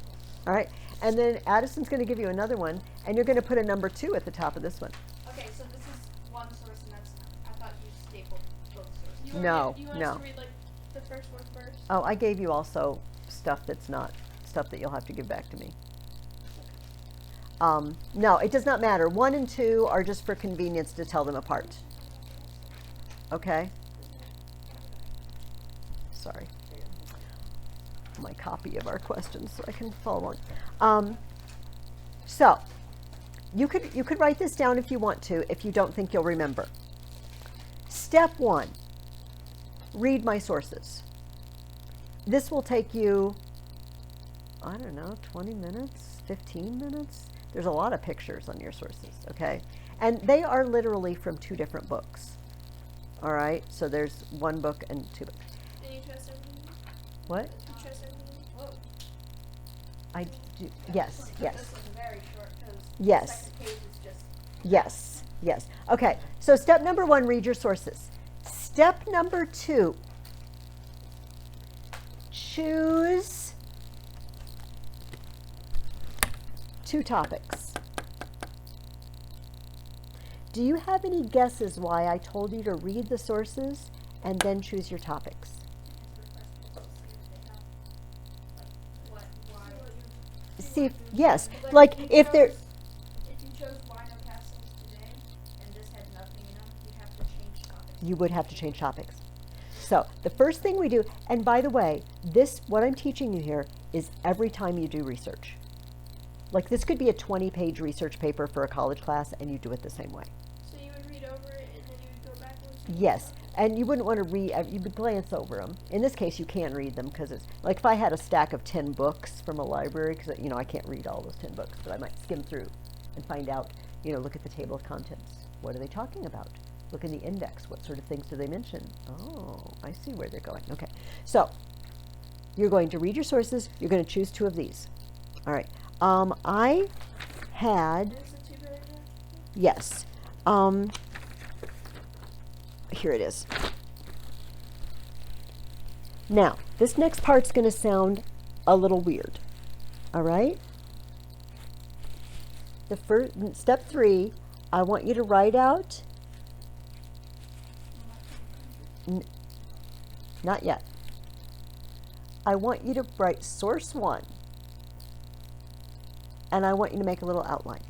All right. And then Addison's going to give you another one, and you're going to put a number 2 at the top of this one. Okay, so this is one source and that's enough. I thought you stapled both sources. You want No. us to read like the first one first? Oh, I gave you also stuff that's not stuff that you'll have to give back to me. No, it does not matter. 1 and 2 are just for convenience to tell them apart. Okay? Sorry. my copy of our questions so I can follow along. So you could write this down if you want to, if you don't think you'll remember. Step 1, read my sources. This will take you, I don't know, 20 minutes, 15 minutes. There's a lot of pictures on your sources, okay? And they are literally from 2 different books. All right, so there's 1 book and 2 books. And you trust everything? What? You trust everything? Whoa. I do, yes, yes. This is very short because Yes. the second page is just Yes, yes. Okay, so step number 1, read your sources. Step number 2, choose 2 topics. Do you have any guesses why I told you to read the sources and then choose your topics? See, yes, like if there, If you chose Wino Castles today and this had nothing in them, you'd have to change topics. you would have to change topics. So the first thing we do, and by the way, this, what I'm teaching you here is every time you do research. Like this could be a 20-page research paper for a college class and you do it the same way. So you would read over it and then you would go backwards? and Yes, and you wouldn't want to read, you would glance over them. In this case, you can read them because it's, like if I had a stack of 10 books from a library, because you know I can't read all those 10 books, but I might skim through and find out, you know, look at the table of contents. What are they talking about? Look in the index. What sort of things do they mention? Oh, I see where they're going. Okay, so you're going to read your sources. You're going to choose 2 of these. All right. I had, Is it 2 paragraphs? yes. Here it is. Now, this next part's going to sound a little weird. All right? The first, step 3, I want you to write out, not yet. I want you to write source 1, and I want you to make a little outline.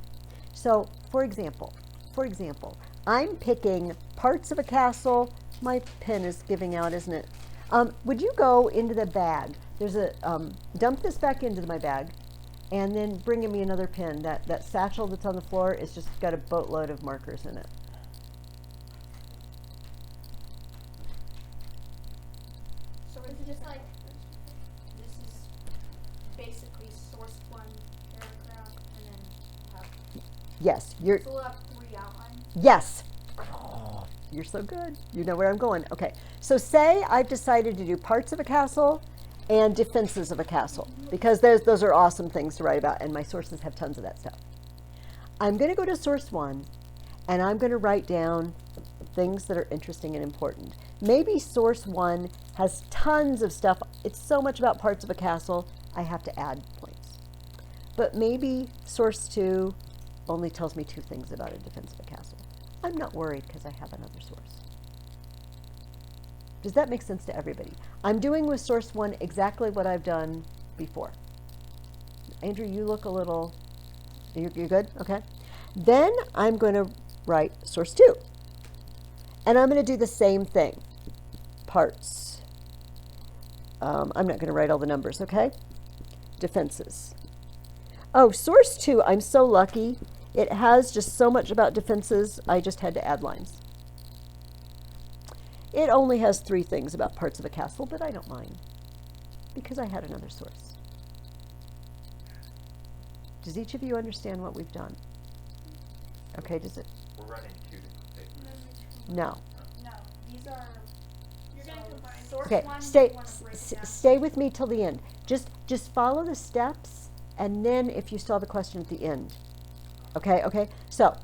So, for example, I'm picking parts of a castle. My pen is giving out, isn't it? Would you go into the bag? There's a, dump this back into my bag, and then bring me another pen. That satchel that's on the floor is just got a boatload of markers in it. So is it just like, this is basically source 1 paragraph and then we'll have, Yes, you're, so we'll have 3 outlines? yes. Oh, you're so good. You know where I'm going. Okay, so say I've decided to do parts of a castle and defenses of a castle, because those are awesome things to write about, and my sources have tons of that stuff. I'm going to go to source 1, and I'm going to write down things that are interesting and important. Maybe source 1 has tons of stuff. It's so much about parts of a castle, I have to add points. But maybe source 2 only tells me 2 things about a defense of a castle. I'm not worried because I have another source. Does that make sense to everybody? I'm doing with source 1 exactly what I've done before. Andrew, you look a little, you're good? Okay. Then I'm going to write source 2. And I'm going to do the same thing. Parts. I'm not going to write all the numbers, okay? Defenses. Oh, source 2, I'm so lucky. It has just so much about defenses, I just had to add lines. It only has 3 things about parts of a castle, but I don't mind because I had another source. Does each of you understand what we've done? Okay, does it? We're running 2 different pages. No. No, these are, You're gonna combine. source Okay, 1, stay, you want to break down. stay with me till the end. Just follow the steps, and then if you still have a question at the end. Okay, okay? So,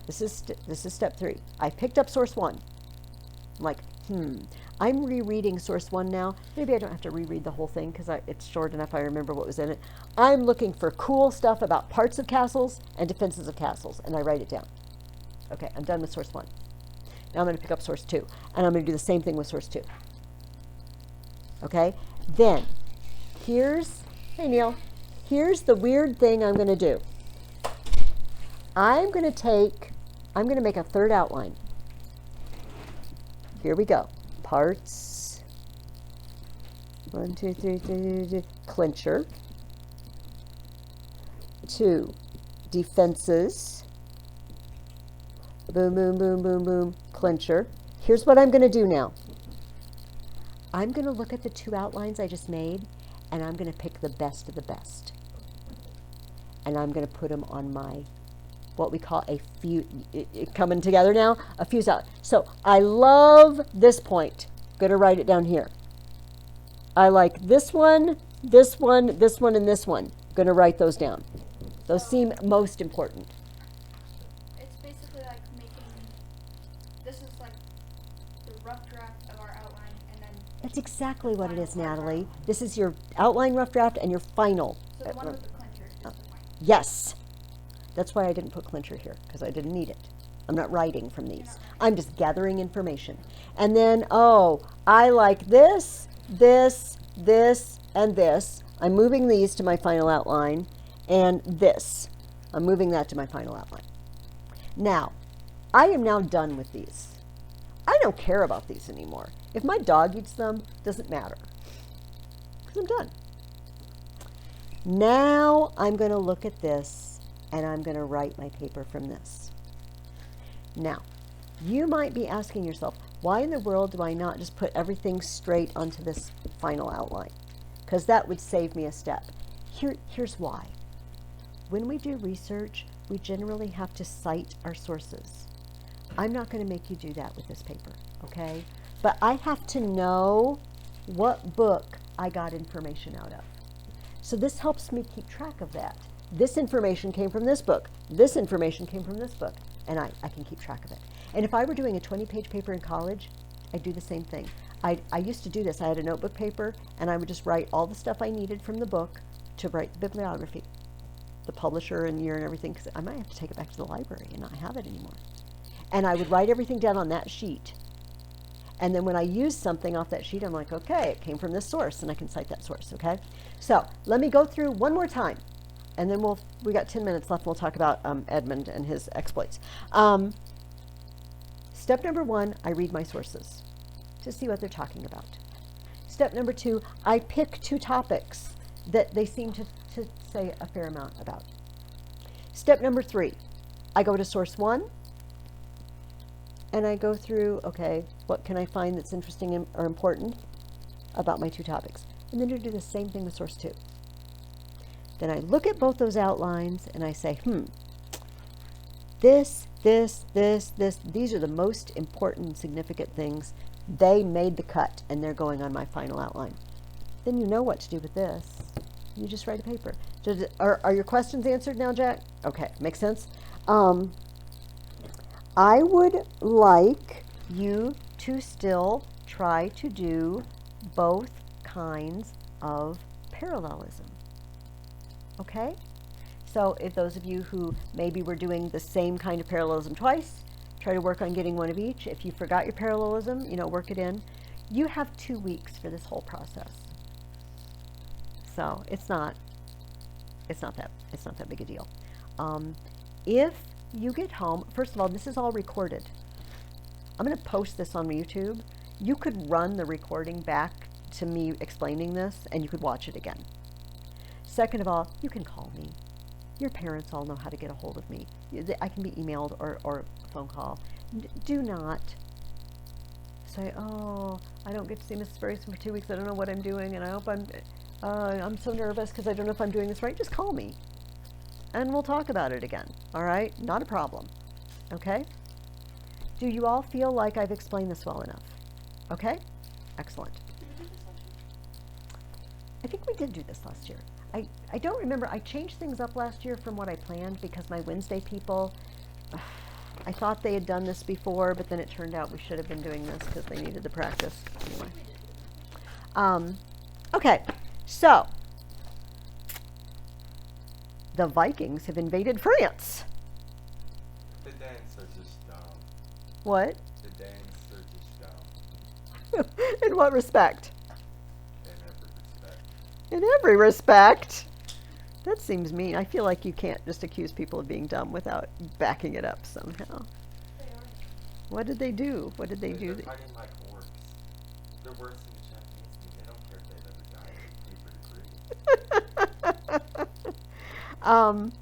this is step 3. I picked up source 1. I'm like, I'm rereading source 1 now. Maybe I don't have to reread the whole thing because it's short enough I remember what was in it. I'm looking for cool stuff about parts of castles and defenses of castles, and I write it down. Okay, I'm done with source 1. Now I'm going to pick up source 2, and I'm going to do the same thing with source 2. Okay? Then, hey Neil, here's the weird thing I'm going to do. I'm going to make a third outline. Here we go. Parts 1, 2, 3, 3, clincher. 2, defenses. Boom, boom, boom, boom, boom, clincher. Here's what I'm going to do now. I'm going to look at the 2 outlines I just made, and I'm going to pick the best of the best. And I'm going to put them on my, what we call a fuse, coming together now, a fuse out. So I love this point. I'm going to write it down here. I like this one, this one, this one, and this one. I'm going to write those down. Those seem most important. It's basically like making, this is like the rough draft of our outline, and then. That's exactly what it is, final rough Natalie. draft. This is your outline rough draft and your final. So the one with the clincher is just the point. Yes. That's why I didn't put clincher here, because I didn't need it. I'm not writing from these. I'm just gathering information. And then, oh, I like this, this, this, and this. I'm moving these to my final outline. And this. I'm moving that to my final outline. Now, I am now done with these. I don't care about these anymore. If my dog eats them, doesn't matter. Because I'm done. Now I'm going to look at this and I'm going to write my paper from this. Now, you might be asking yourself, why in the world do I not just put everything straight onto this final outline? Because that would save me a step. Here's why. When we do research, we generally have to cite our sources. I'm not going to make you do that with this paper, okay? But I have to know what book I got information out of. So this helps me keep track of that. This information came from this book. This information came from this book. And I can keep track of it. And if I were doing a 20-page paper in college, I'd do the same thing. I used to do this. I had a notebook paper, and I would just write all the stuff I needed from the book to write the bibliography, the publisher and year and everything, because I might have to take it back to the library and not have it anymore. And I would write everything down on that sheet. And then when I use something off that sheet, I'm like, okay, it came from this source, and I can cite that source, okay? So let me go through one more time, and then we got 10 minutes left, and we'll talk about Edmund and his exploits. Step number 1, I read my sources to see what they're talking about. Step number 2, I pick 2 topics that they seem to say a fair amount about. Step number 3, I go to source 1, and I go through, okay, what can I find that's interesting or important about my 2 topics? And then I do the same thing with source 2. Then I look at both those outlines and I say, this, these are the most important and significant things. They made the cut and they're going on my final outline. Then you know what to do with this. You just write a paper. Are your questions answered now, Jack? Okay, makes sense? I would like you to still try to do both kinds of parallelism. Okay? So if those of you who maybe were doing the same kind of parallelism twice, try to work on getting one of each. If you forgot your parallelism, work it in. You have 2 weeks for this whole process. So it's not that big a deal. If you get home, first of all, this is all recorded. I'm going to post this on YouTube. You could run the recording back to me explaining this, and you could watch it again. Second of all, you can call me. Your parents all know how to get a hold of me. I can be emailed or phone call. Do not say, oh, I don't get to see Mrs. Ferguson for 2 weeks. I don't know what I'm doing, and I hope I'm so nervous because I don't know if I'm doing this right. Just call me, and we'll talk about it again. All right? Not a problem. Okay? Do you all feel like I've explained this well enough? Okay? Excellent. I think we did do this last year. I don't remember. I changed things up last year from what I planned because my Wednesday people, I thought they had done this before, but then it turned out we should have been doing this because they needed the practice. Anyway. Okay, so the Vikings have invaded France. The Danes are just dumb. What? The Danes are just dumb. In what respect? In every respect. In every respect. That seems mean. I feel like you can't just accuse people of being dumb without backing it up somehow. What did they do? What did they do? They're fighting like orcs. They're worse than the Japanese team. They don't care if they've ever um,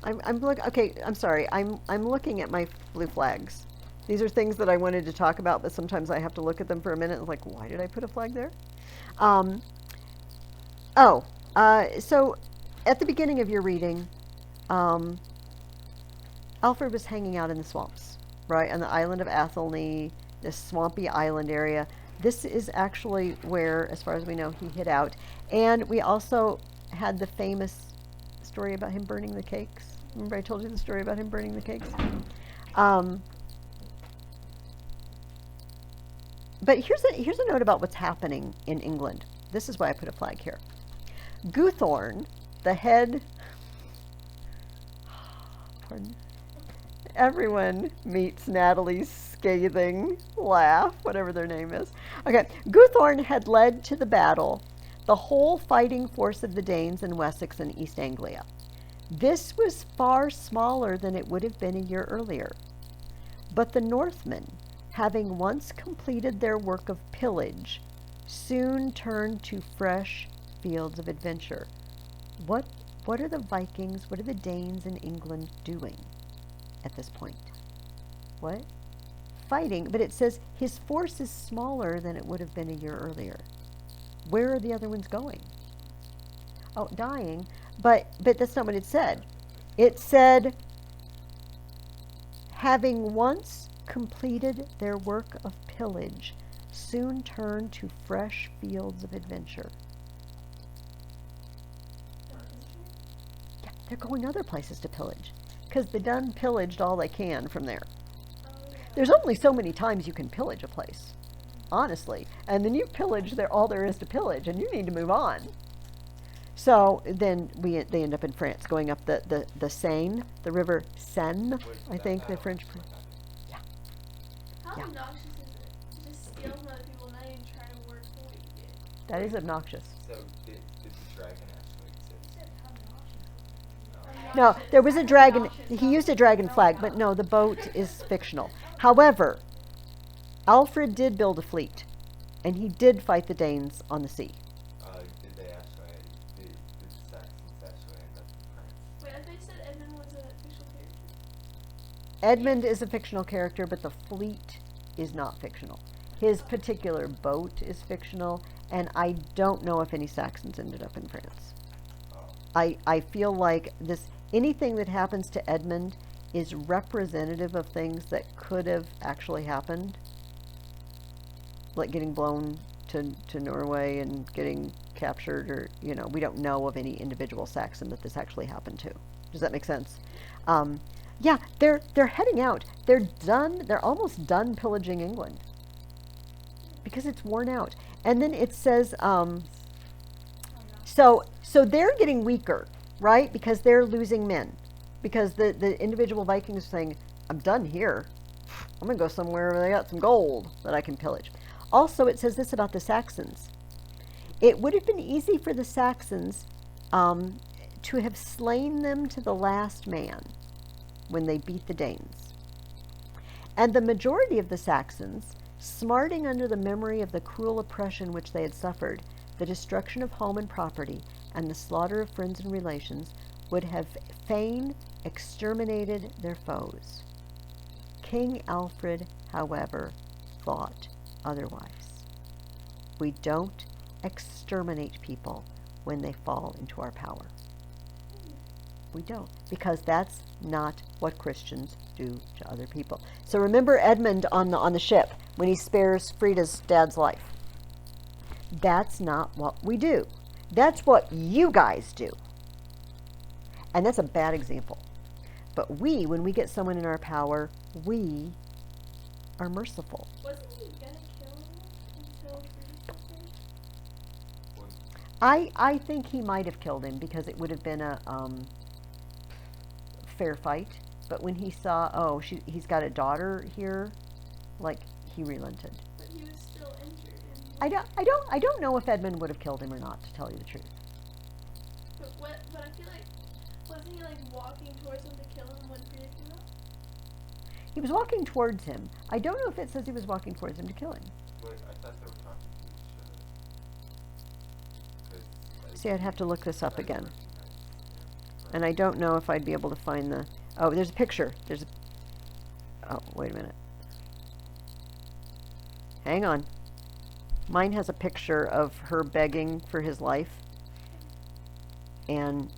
okay, I'm sorry. I'm looking at my blue flags. These are things that I wanted to talk about, but sometimes I have to look at them for a minute and like, why did I put a flag there? So at the beginning of your reading, Alfred was hanging out in the swamps, right, on the island of Athelney, this swampy island area. This is actually where, as far as we know, he hid out. And we also had the famous story about him burning the cakes. Remember I told you the story about him burning the cakes? But here's a note about what's happening in England. This is why I put a flag here. Guthorn, the head... Pardon. Everyone meets Natalie's scathing laugh, whatever their name is. Okay, Guthorn had led to the battle the whole fighting force of the Danes in Wessex and East Anglia. This was far smaller than it would have been a year earlier. But the Northmen, having once completed their work of pillage, soon turned to fresh fields of adventure. What are the Vikings, what are the Danes in England doing at this point? What? Fighting, but it says his force is smaller than it would have been a year earlier. Where are the other ones going? Oh, dying, but that's not what it said. It said, having once completed their work of pillage, soon turned to fresh fields of adventure. Yeah, they're going other places to pillage, because they done pillaged all they can from there. There's only so many times you can pillage a place, honestly, and then you pillage all there is to pillage, and you need to move on. So then they end up in France, going up the Seine, the river Seine, I think the French. Yeah. How Yeah. obnoxious is it to just steal from other people, not even try to work for what you get? That is obnoxious. So did the dragon actually exist? No, there was a dragon. He used a dragon flag, but no, the boat is fictional. However, Alfred did build a fleet, and he did fight the Danes on the sea. Did they actually, did the Saxons actually end up in France? Wait, I thought you said Edmund was a fictional character. Edmund is a fictional character, but the fleet is not fictional. His particular boat is fictional, and I don't know if any Saxons ended up in France. I feel like anything that happens to Edmund is representative of things that could have actually happened, like getting blown to Norway and getting captured, or we don't know of any individual Saxon that this happened to. Does that make sense? Yeah, they're heading out. They're done. They're almost done pillaging England because it's worn out. And then it says, so they're getting weaker, right? Because they're losing men. Because the individual Vikings are saying, I'm done here. I'm going to go somewhere where they got some gold that I can pillage. Also, it says this about the Saxons. It would have been easy for the Saxons to have slain them to the last man when they beat the Danes. And the majority of the Saxons, smarting under the memory of the cruel oppression which they had suffered, the destruction of home and property, and the slaughter of friends and relations, would have fain exterminated their foes. King Alfred, however, thought otherwise. We don't exterminate people when they fall into our power. We don't, because that's not what Christians do to other people. So remember Edmund on the ship when he spares Frida's dad's life. That's not what we do. That's what you guys do. And that's a bad example. But when we get someone in our power, we are merciful. Wasn't he gonna kill him until Frida saved? I think he might have killed him because it would have been a fair fight. But when he saw, he's got a daughter here, he relented. But he was still injured. I don't know if Edmund would have killed him or not, to tell you the truth. But I feel like, wasn't he walking towards him to kill him when Frida came up? He was walking towards him. I don't know if it says he was walking towards him to kill him. quick? I thought they were talking to each other. 'Cause, like, See, I'd have to look this up I again. recognize them. And I don't know if I'd be able to find the... Oh, there's a picture. There's a... Oh, wait a minute. Hang on. Mine has a picture of her begging for his life. And...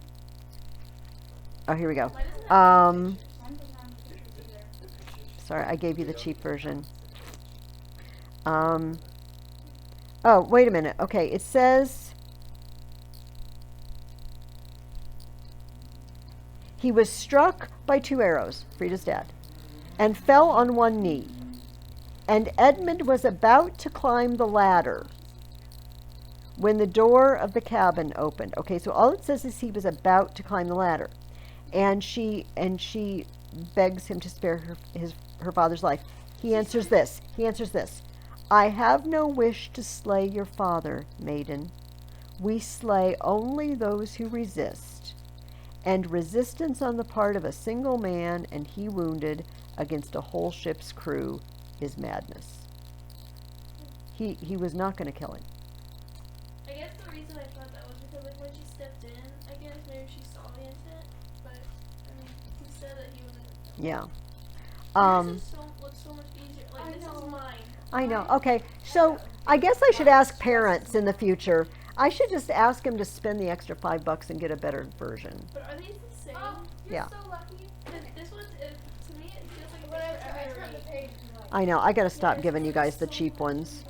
Oh, here we go. Mine doesn't have Um, pictures. Mine doesn't have the pictures either. sorry, I gave you the cheap version. Oh, wait a minute. Okay, it says... He was struck by 2 arrows, Frida's dad, and fell on one knee. And Edmund was about to climb the ladder when the door of the cabin opened. Okay, so all it says is he was about to climb the ladder. And she begs him to spare her father's life. He answers this. I have no wish to slay your father, maiden. We slay only those who resist. And resistance on the part of a single man, and he wounded, against a whole ship's crew is madness. He was not going to kill him. I guess the reason I thought that was because like when she stepped in, I guess maybe she saw the intent, but I mean, he said that he wasn't gonna kill him. Yeah. Yours is looks so much easier. Like I this know. is mine. I know. Okay, so I guess I should ask parents in the future. I should just ask them to spend the extra $5 and get a better version. But are these the same? Oh, you're Yeah. so lucky. This one, to me, it feels like When it's I forever turned the read. page, I'm like, I know. I got to stop giving you guys the cheap ones.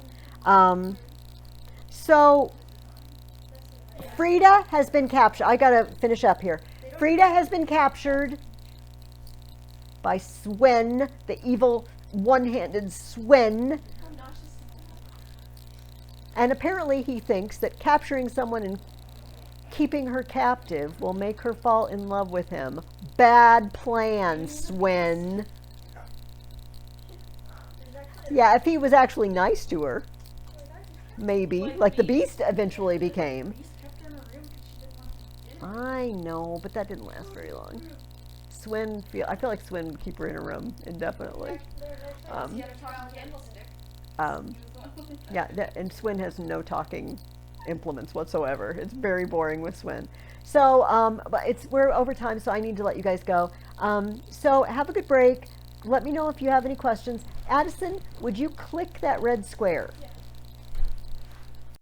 So Frida has been captured. I got to finish up here. Frida has been captured by Swen, the evil one-handed Swen. Oh, nauseous. And apparently he thinks that capturing someone and keeping her captive will make her fall in love with him. Bad plan, Swen. Yeah, if he was actually nice to her, maybe, like the Beast eventually became. Beast kept her in her room because she didn't want to do it. I know, but that didn't last very long. I feel like Swen would keep her in a room indefinitely. Um, He had a talking candlestick. Yeah, and Swen has no talking implements whatsoever. It's very boring with Swen. So, but we're over time, so I need to let you guys go. So have a good break. Let me know if you have any questions. Addison, would you click that red square? Yeah.